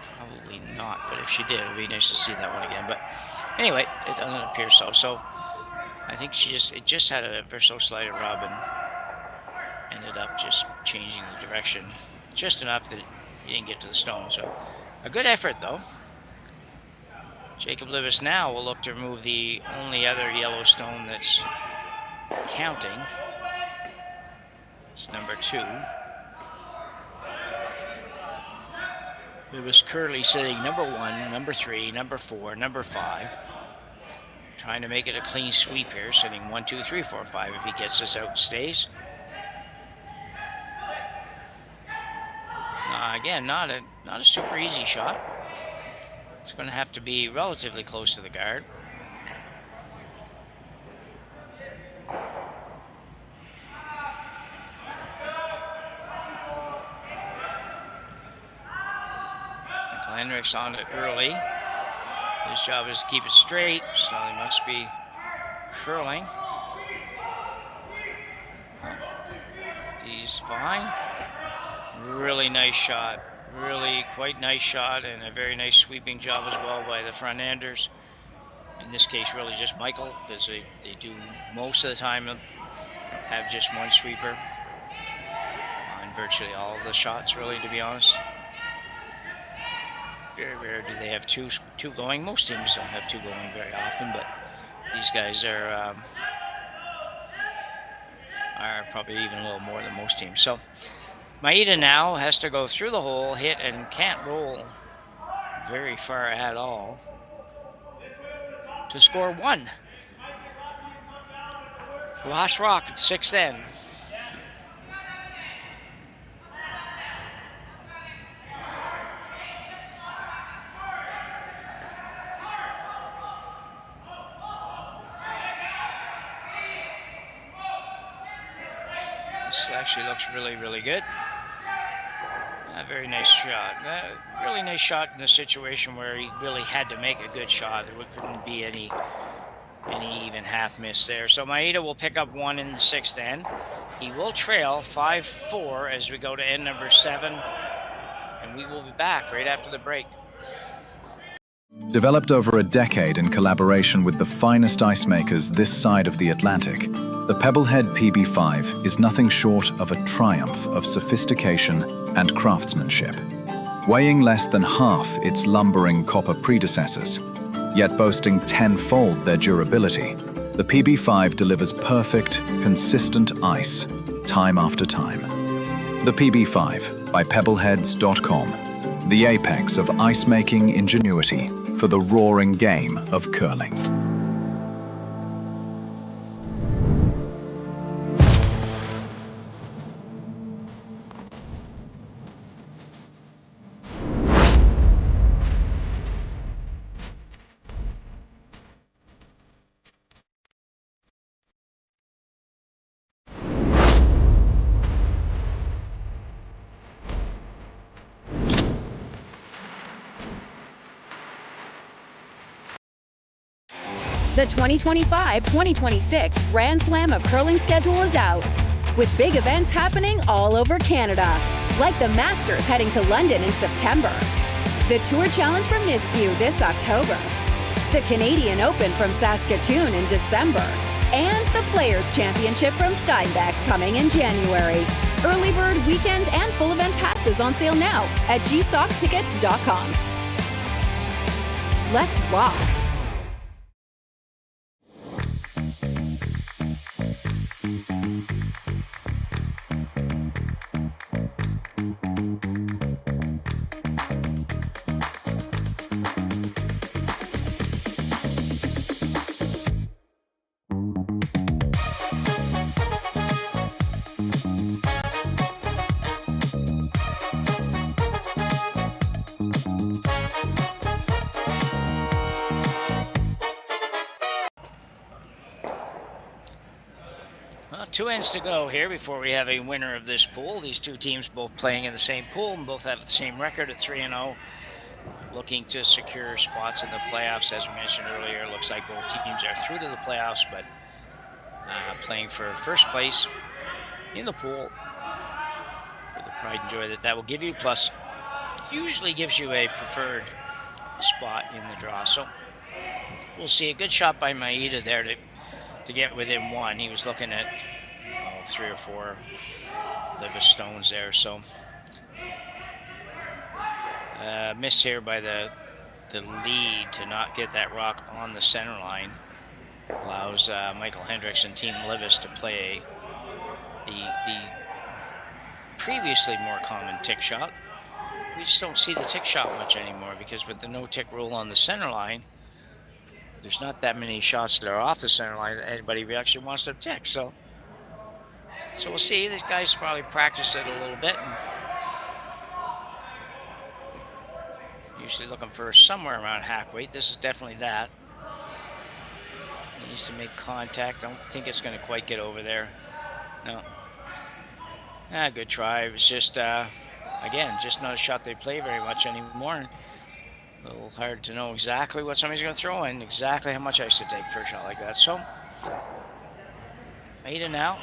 Probably not, but if she did, it would be nice to see that one again. But anyway, it doesn't appear so. So I think it just had a very so slight rub and ended up just changing the direction just enough that he didn't get to the stone. So a good effort, though. Jacob Libus now will look to remove the only other yellow stone that's counting. It's number 2. Libus currently sitting number 1, number 3, number 4, number 5. Trying to make it a clean sweep here, sitting 1, 2, 3, 4, 5. If he gets this out, stays. Again, not a super easy shot. It's going to have to be relatively close to the guard. Hendricks on it early. His job is to keep it straight, so he must be curling. He's fine. Really nice shot. Really quite nice shot, and a very nice sweeping job as well by the front enders. In this case, really just Michael, because they do most of the time have just one sweeper on virtually all of the shots, really, to be honest. Very rare do they have two going. Most teams don't have 2 going very often, but these guys are probably even a little more than most teams. So Maeda now has to go through the hole, hit, and can't roll very far at all to score 1. Last rock at 6th end. This actually looks really, really good. A very nice shot. Really nice shot in the situation where he really had to make a good shot. There couldn't be any even half miss there. So Maeda will pick up 1 in the 6th end. He will trail 5-4 as we go to end number 7. And we will be back right after the break. Developed over a decade in collaboration with the finest ice makers this side of the Atlantic, the Pebblehead PB5 is nothing short of a triumph of sophistication and craftsmanship. Weighing less than half its lumbering copper predecessors, yet boasting 10-fold their durability, the PB5 delivers perfect, consistent ice, time after time. The PB5 by Pebbleheads.com, the apex of ice-making ingenuity for the roaring game of curling. The 2025-2026 Grand Slam of Curling schedule is out, with big events happening all over Canada, like the Masters heading to London in September, the Tour Challenge from Nisku this October, the Canadian Open from Saskatoon in December, and the Players' Championship from Steinbeck coming in January. Early bird weekend and full event passes on sale now at gsoctickets.com. Let's rock! 2 ends to go here before we have a winner of this pool. These two teams both playing in the same pool and both have the same record at 3-0. Looking to secure spots in the playoffs. As we mentioned earlier, it looks like both teams are through to the playoffs, but playing for first place in the pool for the pride and joy that will give you, plus usually gives you a preferred spot in the draw. So we'll see. A good shot by Maeda there to get within 1. He was looking at 3 or 4 Libbus stones there. So miss here by the lead to not get that rock on the center line. Allows Michael Hendricks and Team Libus to play the previously more common tick shot. We just don't see the tick shot much anymore because with the no tick rule on the center line, there's not that many shots that are off the center line that anybody actually wants to tick. So we'll see. These guys probably practice it a little bit. And usually looking for somewhere around hack weight. This is definitely that. He needs to make contact. Don't think it's going to quite get over there. No. Good try. It was just, again, just not a shot they play very much anymore. A little hard to know exactly what somebody's going to throw and exactly how much ice to take for a shot like that. So, Maeda now.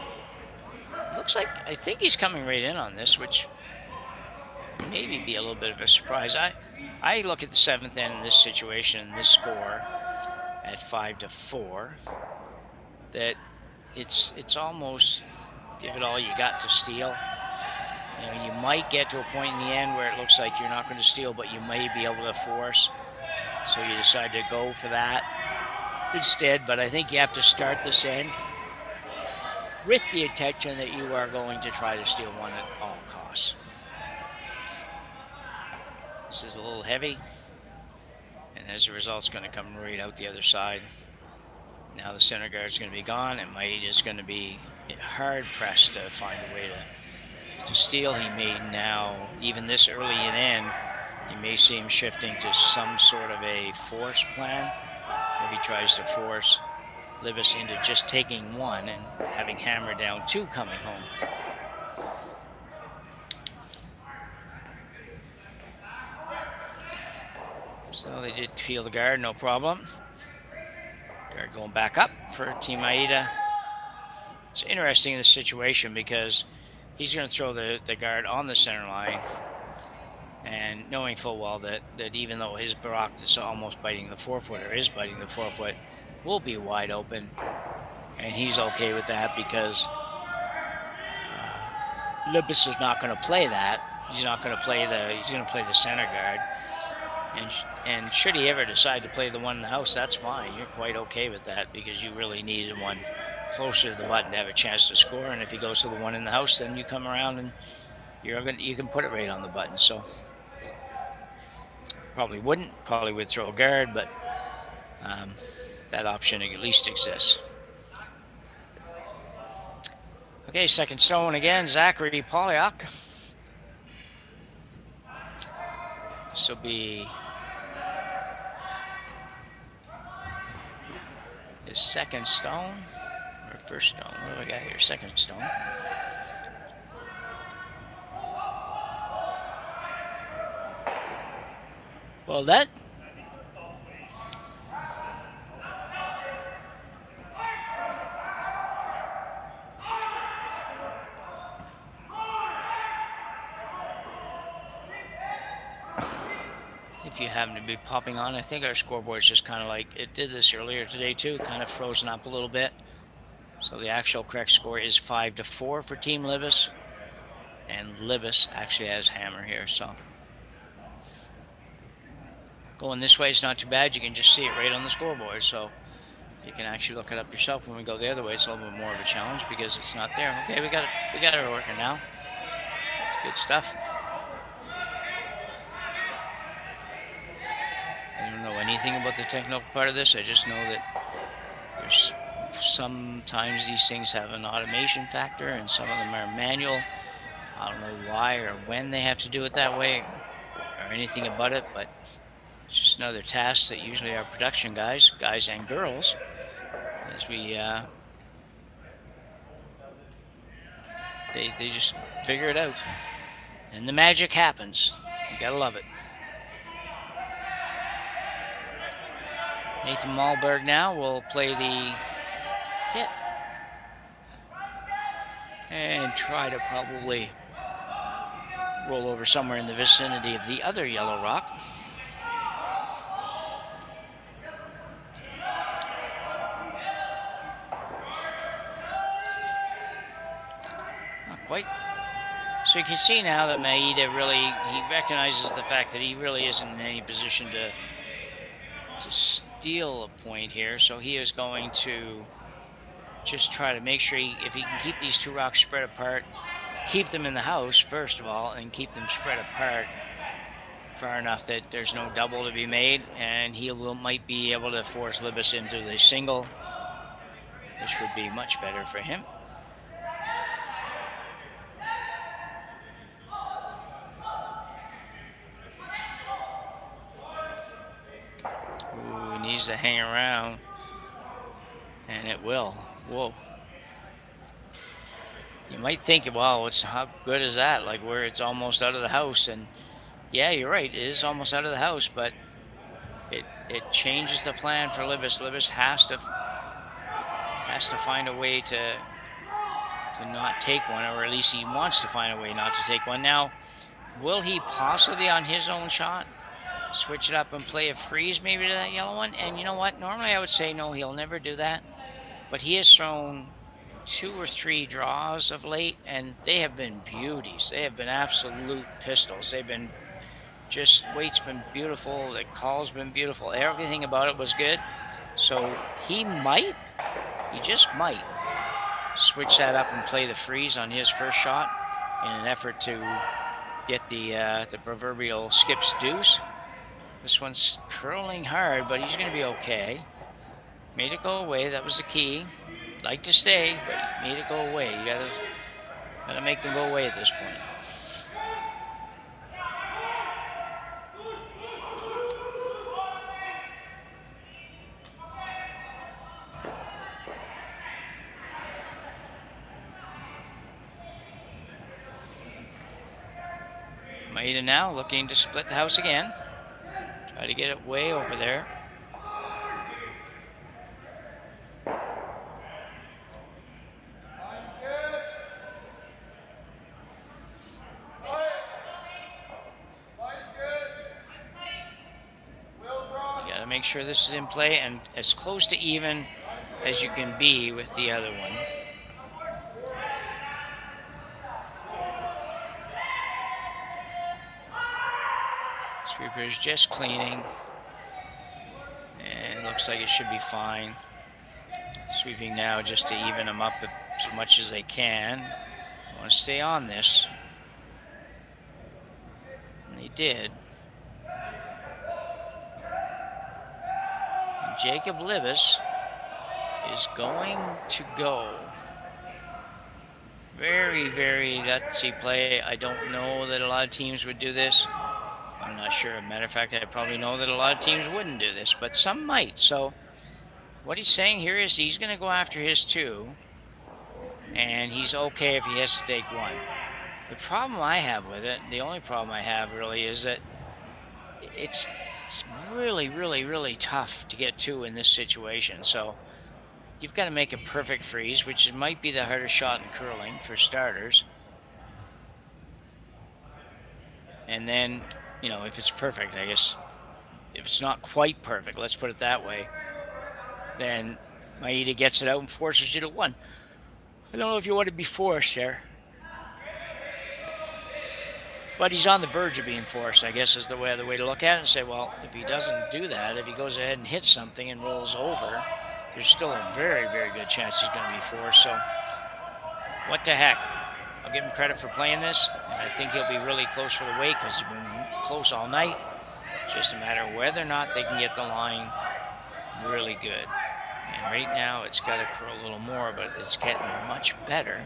Looks like, I think he's coming right in on this, which maybe be a little bit of a surprise. I look at the 7th end in this situation, this score at 5-4, that it's almost give it all you got to steal. You know, you might get to a point in the end where it looks like you're not going to steal, but you may be able to force. So you decide to go for that instead. But I think you have to start this end with the intention that you are going to try to steal one at all costs. This is a little heavy, and as a result, it's going to come right out the other side. Now the center guard is going to be gone, and Maeda is going to be hard-pressed to find a way to steal. He may now, even this early in end, you may see him shifting to some sort of a force plan, where he tries to force Libus into just taking 1 and having hammered down 2 coming home. So they did feel the guard, no problem. Guard going back up for Team Maeda. It's interesting in this situation because he's going to throw the guard on the center line, and knowing full well that even though his Barak is almost biting the 4-foot, or is biting the 4-foot, will be wide open, and he's okay with that because Libus is not going to play that. He's not going to play he's going to play the center guard. And should he ever decide to play the one in the house, that's fine. You're quite okay with that because you really needed one closer to the button to have a chance to score. And if he goes to the one in the house, then you come around and you can put it right on the button. So probably would throw a guard, but that option at least exists. Okay, second stone again, Zachary Polyak. This will be his second stone, or first stone. What do we got here? Second stone. Well, that if you happen to be popping on, I think our scoreboard's just kind of like, it did this earlier today too, kind of frozen up a little bit. So the actual correct score is 5-4 for Team Libus, and Libus actually has hammer here, so going this way is not too bad. You can just see it right on the scoreboard, so you can actually look it up yourself. When we go the other way, it's a little bit more of a challenge because it's not there. Okay, we got it working now. It's good stuff. I don't know anything about the technical part of this. I just know that there's sometimes these things have an automation factor and some of them are manual. I don't know why or when they have to do it that way or anything about it, but it's just another task that usually our production guys and girls, as we They just figure it out. And the magic happens. You gotta love it. Nathan Malberg now will play the hit. And try to probably roll over somewhere in the vicinity of the other yellow rock. Not quite. So you can see now that Maeda really, he recognizes the fact that he really isn't in any position to steal a point here. So he is going to just try to make sure if he can keep these two rocks spread apart, keep them in the house, first of all, and keep them spread apart far enough that there's no double to be made, and he might be able to force Libus into the single, which would be much better for him. Ooh, he needs to hang around, and it will. Whoa. You might think, well, how good is that? Like, where it's almost out of the house. And yeah, you're right, it is almost out of the house, but it changes the plan for Libus. Libus has to find a way to not take one, or at least he wants to find a way not to take one. Now, will he possibly on his own shot switch it up and play a freeze maybe to that yellow one? And you know what? Normally I would say no, he'll never do that. But he has thrown 2 or 3 draws of late, and they have been beauties. They have been absolute pistols. They've been just, weight's been beautiful, the call's been beautiful, everything about it was good. So he just might switch that up and play the freeze on his first shot in an effort to get the proverbial skip's deuce. This one's curling hard, but he's going to be okay. Made it go away. That was the key. Like to stay, but made it go away. You gotta make them go away at this point. Maeda now looking to split the house again. Try to get it way over there. Make sure this is in play and as close to even as you can be with the other one. Sweeper's just cleaning, and it looks like it should be fine. Sweeping now just to even them up as much as they can. I want to stay on this, and they did. Jacob Libus is going to go. Very, very gutsy play. I don't know that a lot of teams would do this. I'm not sure. Matter of fact, I probably know that a lot of teams wouldn't do this, but some might. So what he's saying here is he's going to go after his 2, and he's okay if he has to take 1. The problem I have with it, the only problem I have really, is that it's really, really, really tough to get 2 in this situation. So you've got to make a perfect freeze, which might be the hardest shot in curling for starters. And then, you know, if it's perfect, I guess, if it's not quite perfect, let's put it that way, then Maeda gets it out and forces you to 1. I don't know if you want to be forced there. But he's on the verge of being forced, I guess, is the way to look at it, and say, well, if he doesn't do that, if he goes ahead and hits something and rolls over, there's still a very, very good chance he's going to be forced. So what the heck? I'll give him credit for playing this, and I think he'll be really close for the weight because he's been close all night. Just a matter of whether or not they can get the line really good. And right now it's got to curl a little more, but it's getting much better,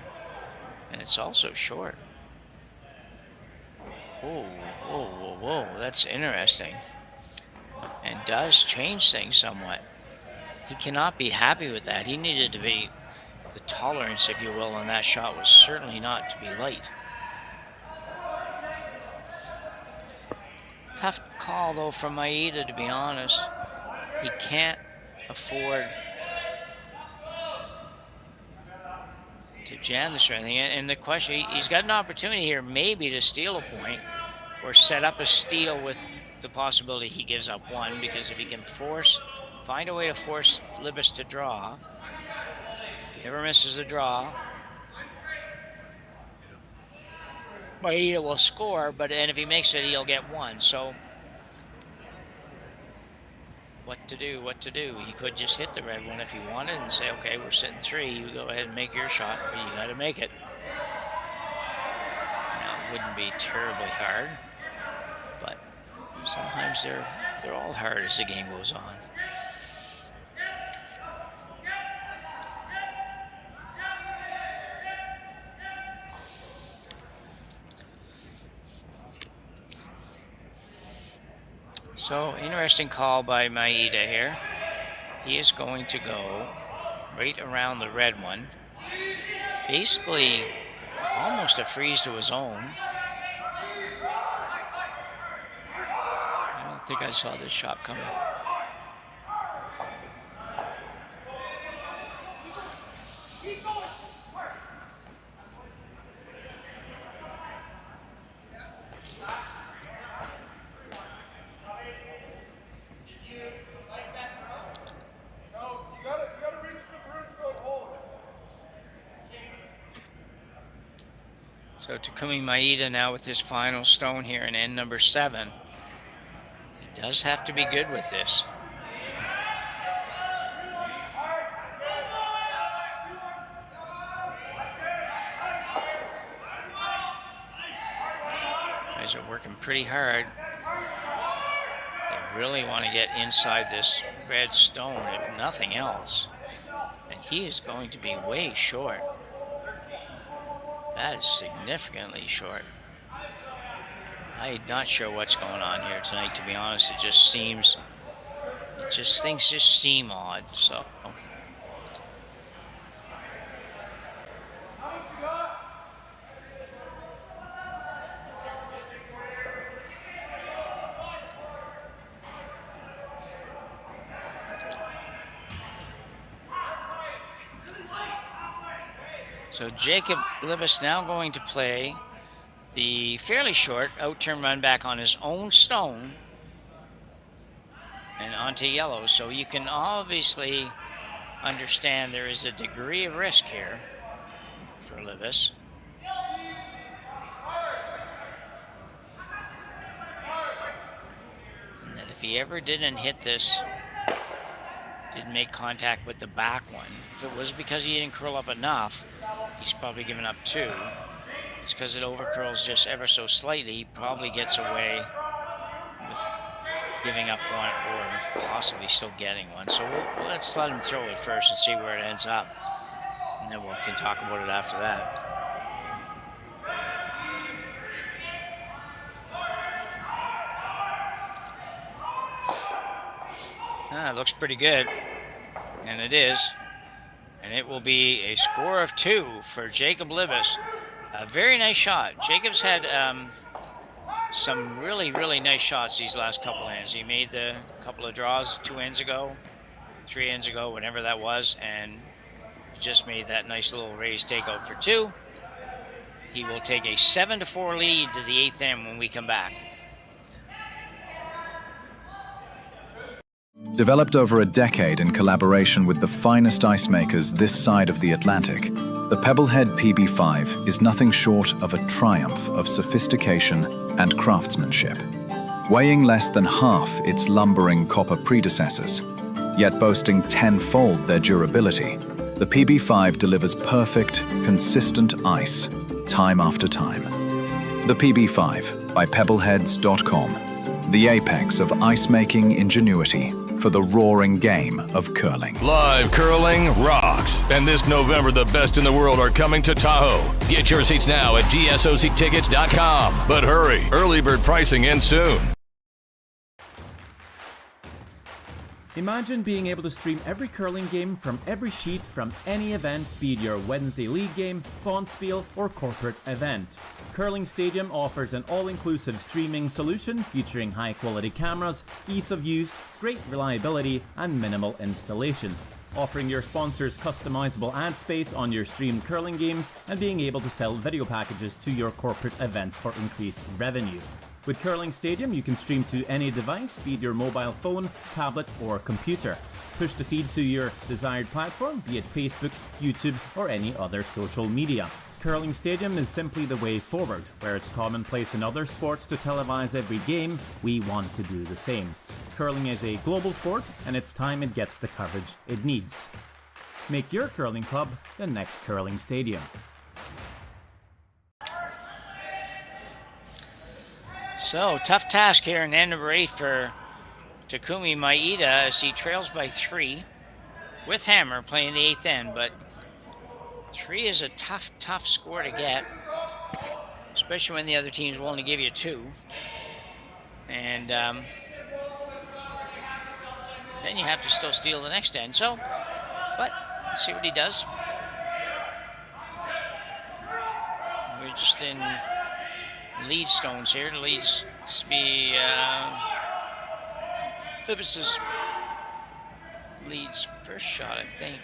and it's also short. Whoa, whoa, whoa, whoa, that's interesting. And does change things somewhat. He cannot be happy with that. He needed to be the tolerance, if you will, on that shot was certainly not to be light. Tough call, though, from Maeda, to be honest. He can't afford to jam this or anything. And the question, he's got an opportunity here maybe to steal a point or set up a steal with the possibility he gives up one, because if he can find a way to force Libus to draw, if he ever misses a draw, Maeda will score, and if he makes it, he'll get one. So what to do? He could just hit the red one if he wanted and say, okay, we're sitting 3, you go ahead and make your shot, but you got to make it. Now, it wouldn't be terribly hard, but sometimes they're all hard as the game goes on. So, interesting call by Maeda here. He is going to go right around the red one. Basically, almost a freeze to his own. I don't think I saw this shot coming. So Takumi Maeda now with his final stone here in end number 7. He does have to be good with this. Guys are working pretty hard. They really want to get inside this red stone, if nothing else. And he is going to be way short. That is significantly short. I'm not sure what's going on here tonight, to be honest. Things just seem odd, so. So Jacob Libus now going to play the fairly short out-turn run back on his own stone and onto yellow. So you can obviously understand there is a degree of risk here for Libus. And that if he ever didn't hit this, didn't make contact with the back one, if it was because he didn't curl up enough, he's probably given up 2. It's because it overcurls just ever so slightly. He probably gets away with giving up 1 or possibly still getting 1. So let's let him throw it first and see where it ends up. And then we can talk about it after that. It looks pretty good. And it is. And it will be a score of 2 for Jacob Libus. A very nice shot. Jacob's had some really, really nice shots these last couple ends. He made the couple of draws 2 ends ago, 3 ends ago, whenever that was, and just made that nice little raised takeout for 2. He will take a 7-4 lead to the 8th end when we come back. Developed over a decade in collaboration with the finest ice makers this side of the Atlantic, the Pebblehead PB5 is nothing short of a triumph of sophistication and craftsmanship. Weighing less than half its lumbering copper predecessors, yet boasting 10-fold their durability, the PB5 delivers perfect, consistent ice, time after time. The PB5 by Pebbleheads.com, the apex of ice-making ingenuity for the roaring game of curling. Live curling rocks. And this November, the best in the world are coming to Tahoe. Get your seats now at gsoctickets.com. But hurry, early bird pricing ends soon. Imagine being able to stream every curling game from every sheet from any event, be it your Wednesday league game, bonspiel, or corporate event. Curling Stadium offers an all-inclusive streaming solution featuring high-quality cameras, ease of use, great reliability, and minimal installation. Offering your sponsors customizable ad space on your streamed curling games and being able to sell video packages to your corporate events for increased revenue. With Curling Stadium, you can stream to any device, be it your mobile phone, tablet, or computer. Push the feed to your desired platform, be it Facebook, YouTube, or any other social media. Curling Stadium is simply the way forward. Where it's commonplace in other sports to televise every game, we want to do the same. Curling is a global sport, and it's time it gets the coverage it needs. Make your curling club the next Curling Stadium. So, tough task here in end number 8 for Takumi Maeda as he trails by 3 with Hammer playing the 8th end, but 3 is a tough score to get, especially when the other team's willing to give you 2. And then you have to still steal the next end. So, but let's see what he does. We're just in lead stones here. The leads to be Libbus's leads first shot, I think.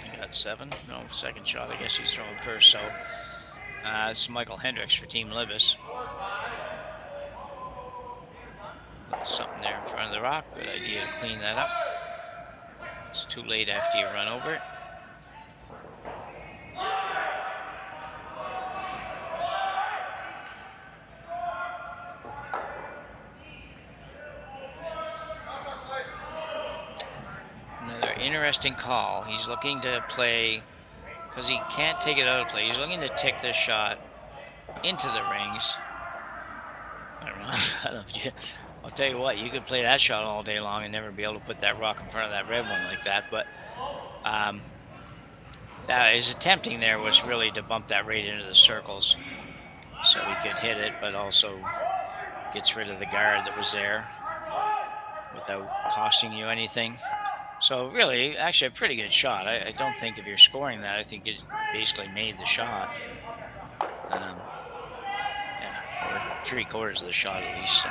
He got 7. No, second shot. I guess he's throwing first. So this is Michael Hendricks for Team Libus. Something there in front of the rock. Good idea to clean that up. It's too late after you run over it. Another interesting call. He's looking to play, because he can't take it out of play, he's looking to tick this shot into the rings. I don't know. I don't know if you, I'll tell you what, you could play that shot all day long and never be able to put that rock in front of that red one like that. But that his attempting there was really to bump that right into the circles so he could hit it, but also gets rid of the guard that was there without costing you anything. So really, actually a pretty good shot. I don't think if you're scoring that, I think it basically made the shot. Yeah, or 3/4 of the shot at least. So.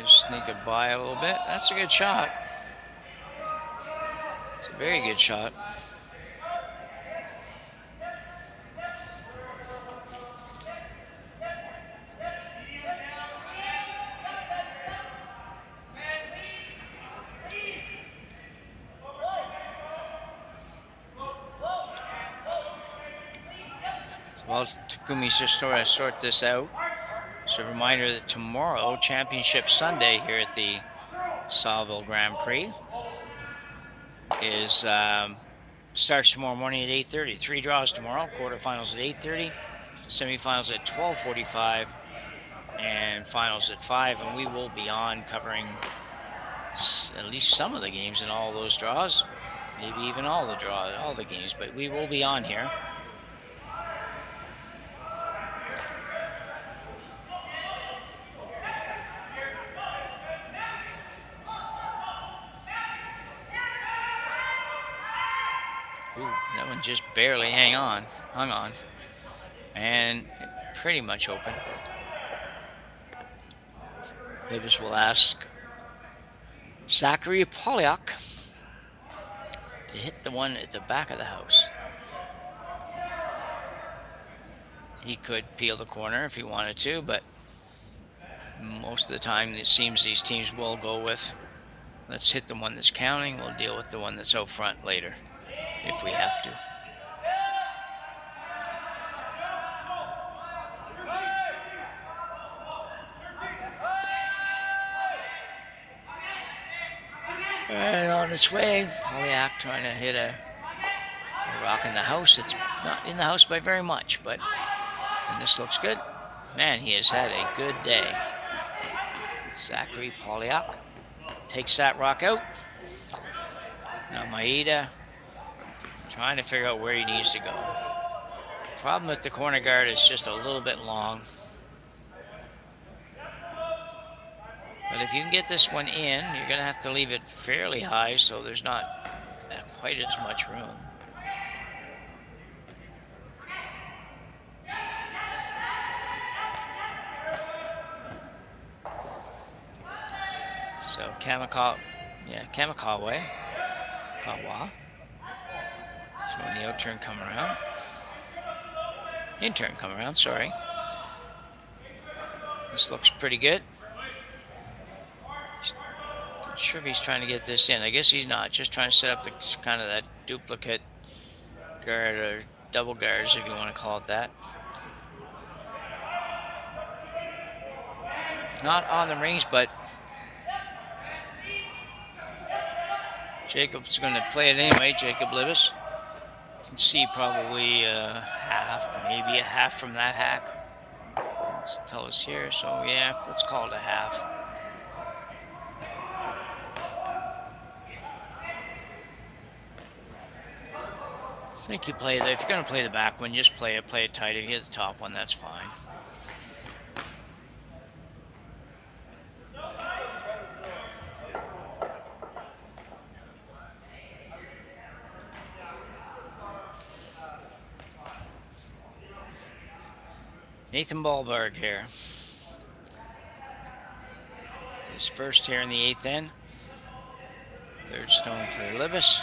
Sneak it by a little bit. That's a good shot. It's a very good shot. So while Takumi's just trying to sort this out, so a reminder that tomorrow, Championship Sunday here at the Saville Grand Prix, is starts tomorrow morning at 8:30. 3 draws tomorrow, quarterfinals at 8:30, semifinals at 12:45, and finals at 5. And we will be on covering at least some of the games in all those draws, maybe even all the games, but we will be on here. Ooh, that one just barely hung on, and pretty much open. Libus will ask Zachary Polyak to hit the one at the back of the house. He could peel the corner if he wanted to, but most of the time it seems these teams will go with, let's hit the one that's counting, we'll deal with the one that's out front later if we have to. And on its way, Polyak trying to hit a rock in the house. It's not in the house by very much, but and this looks good. Man, he has had a good day. Zachary Polyak takes that rock out. Now Maeda trying to figure out where he needs to go. Problem with the corner guard is just a little bit long. But if you can get this one in, you're going to have to leave it fairly high so there's not quite as much room. So Kamikawa. Kawa. So when the out turn come around. In turn come around, sorry. This looks pretty good. Not sure if he's trying to get this in. I guess he's not. Just trying to set up the kind of that duplicate guard or double guards, if you want to call it that. Not on the rings, but Jacob's going to play it anyway. Jacob Libus. You can see probably half, maybe a half from that hack. Let's tell us here. So yeah, let's call it a half. I think you play if you're going to play the back one, just play it tight. If you hit the top one, that's fine. Nathan Ballberg here. His first here in the 8th end. Third stone for Libus.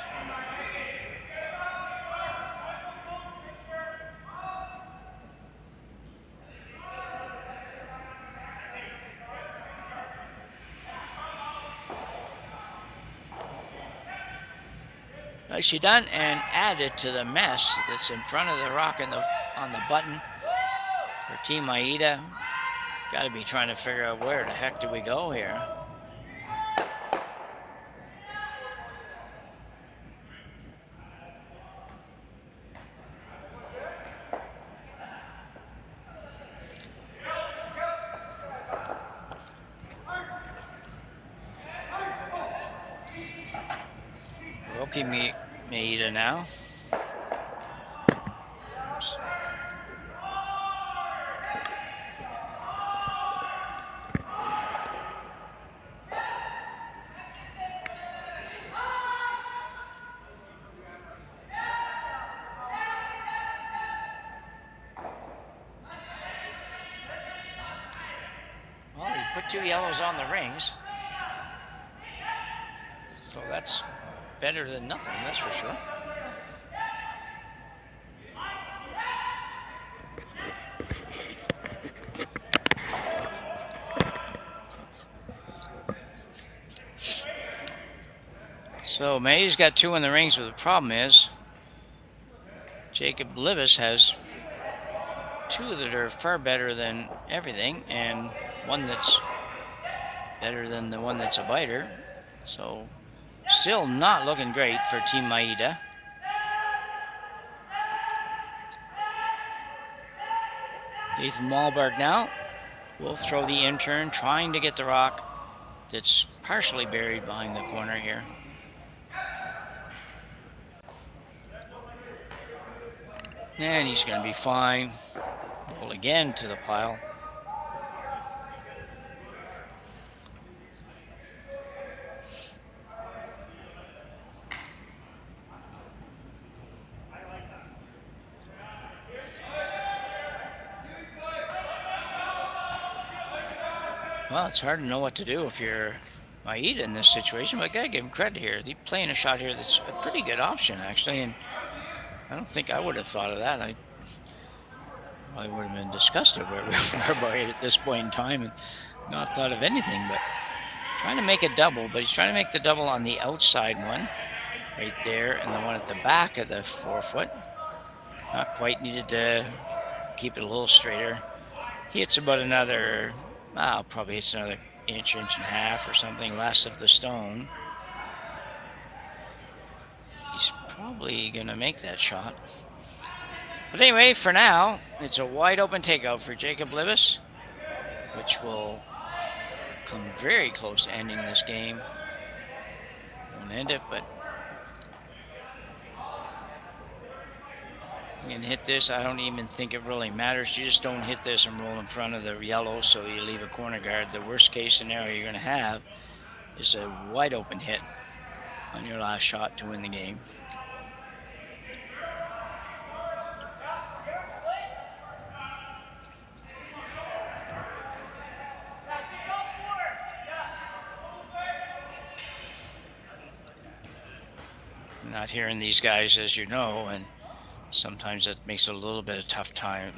Nicely done, and added to the mess that's in front of the rock on the button for Team Maeda. Got to be trying to figure out where the heck do we go here. Takumi Maeda now. Oops. Well, he put 2 yellows on the rings. So that's better than nothing, that's for sure. So Maeda's got 2 in the rings, but the problem is Jacob Libus has 2 that are far better than everything, and 1 that's better than the one that's a biter. So still not looking great for Team Maeda. Nathan Malberg now will throw the in-turn, trying to get the rock that's partially buried behind the corner here. And he's going to be fine. Roll again to the pile. Well, it's hard to know what to do if you're Maeda in this situation, but I gotta give him credit here. He's playing a shot here that's a pretty good option, actually, and I don't think I would have thought of that. I would have been disgusted where we were at this point in time and not thought of anything, but trying to make a double, but he's trying to make the double on the outside one, right there, and the one at the back of the forefoot. Not quite, needed to keep it a little straighter. He hits about another, probably hits another inch and a half or something less of the stone. He's probably gonna make that shot. But anyway, for now, it's a wide open takeout for Jacob Libus, which will come very close to ending this game. Won't end it, but you can hit this. I don't even think it really matters. You just don't hit this and roll in front of the yellow, so you leave a corner guard. The worst case scenario you're going to have is a wide open hit on your last shot to win the game. I'm not hearing these guys, as you know, and sometimes it makes it a little bit tough trying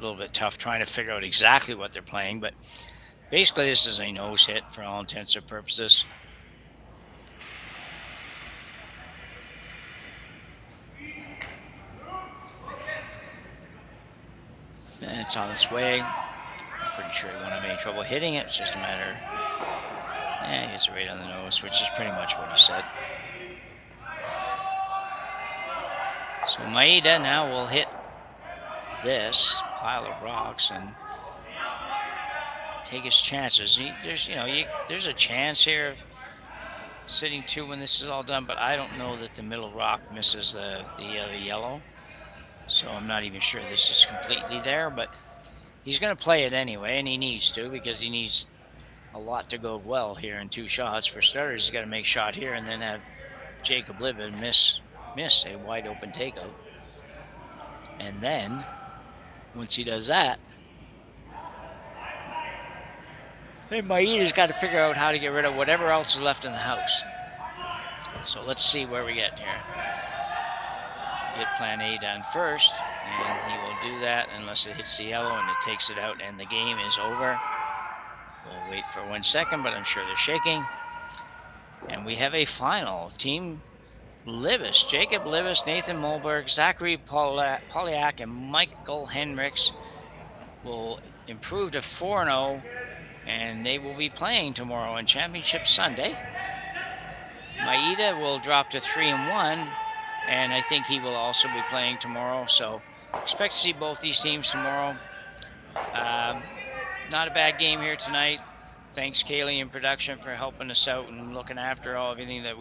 to figure out exactly what they're playing, but basically this is a nose hit for all intents and purposes. And it's on its way. I'm pretty sure he won't have any trouble hitting it. It's just a matter. He hits it right on the nose, which is pretty much what he said. So Maeda now will hit this pile of rocks and take his chances. There's a chance here of sitting 2 when this is all done, but I don't know that the middle rock misses the other yellow. So I'm not even sure this is completely there, but he's going to play it anyway, and he needs to, because he needs a lot to go well here in 2 shots. For starters, he's got to make shot here and then have Jacob Libus miss a wide open takeout. And then once he does that, then Maeda's got to figure out how to get rid of whatever else is left in the house. So let's see where we get here. Get plan A done first, and he will do that unless it hits the yellow and it takes it out and the game is over. We'll wait for 1 second, but I'm sure they're shaking. And we have a final. Team Libus, Jacob Libus, Nathan Mulberg, Zachary Polyak, and Michael Henricks will improve to 4-0, and they will be playing tomorrow on Championship Sunday. Maeda will drop to 3-1, and I think he will also be playing tomorrow, so expect to see both these teams tomorrow. Not a bad game here tonight. Thanks, Kaylee, in production, for helping us out and looking after everything that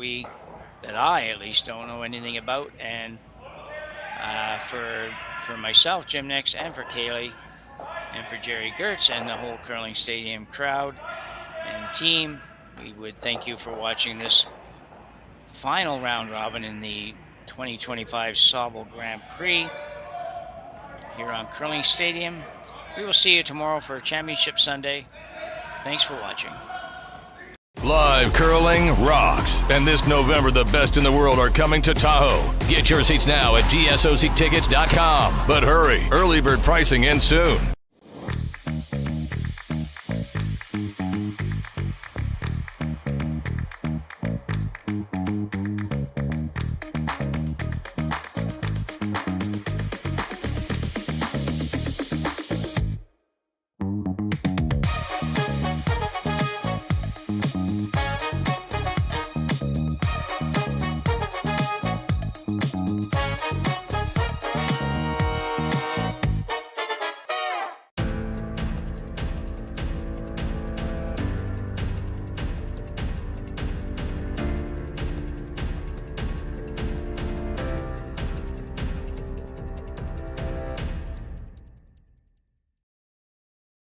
I at least don't know anything about, and for myself, Jim Nix, and for Kaylee, and for Jerry Gertz and the whole Curling Stadium crowd and team, we would thank you for watching this final round robin in the 2025 Saville Grand Prix here on Curling Stadium. We will see you tomorrow for Championship Sunday. Thanks for watching. Live curling rocks. And this November, the best in the world are coming to Tahoe. Get your seats now at gsoctickets.com. But hurry, early bird pricing ends soon.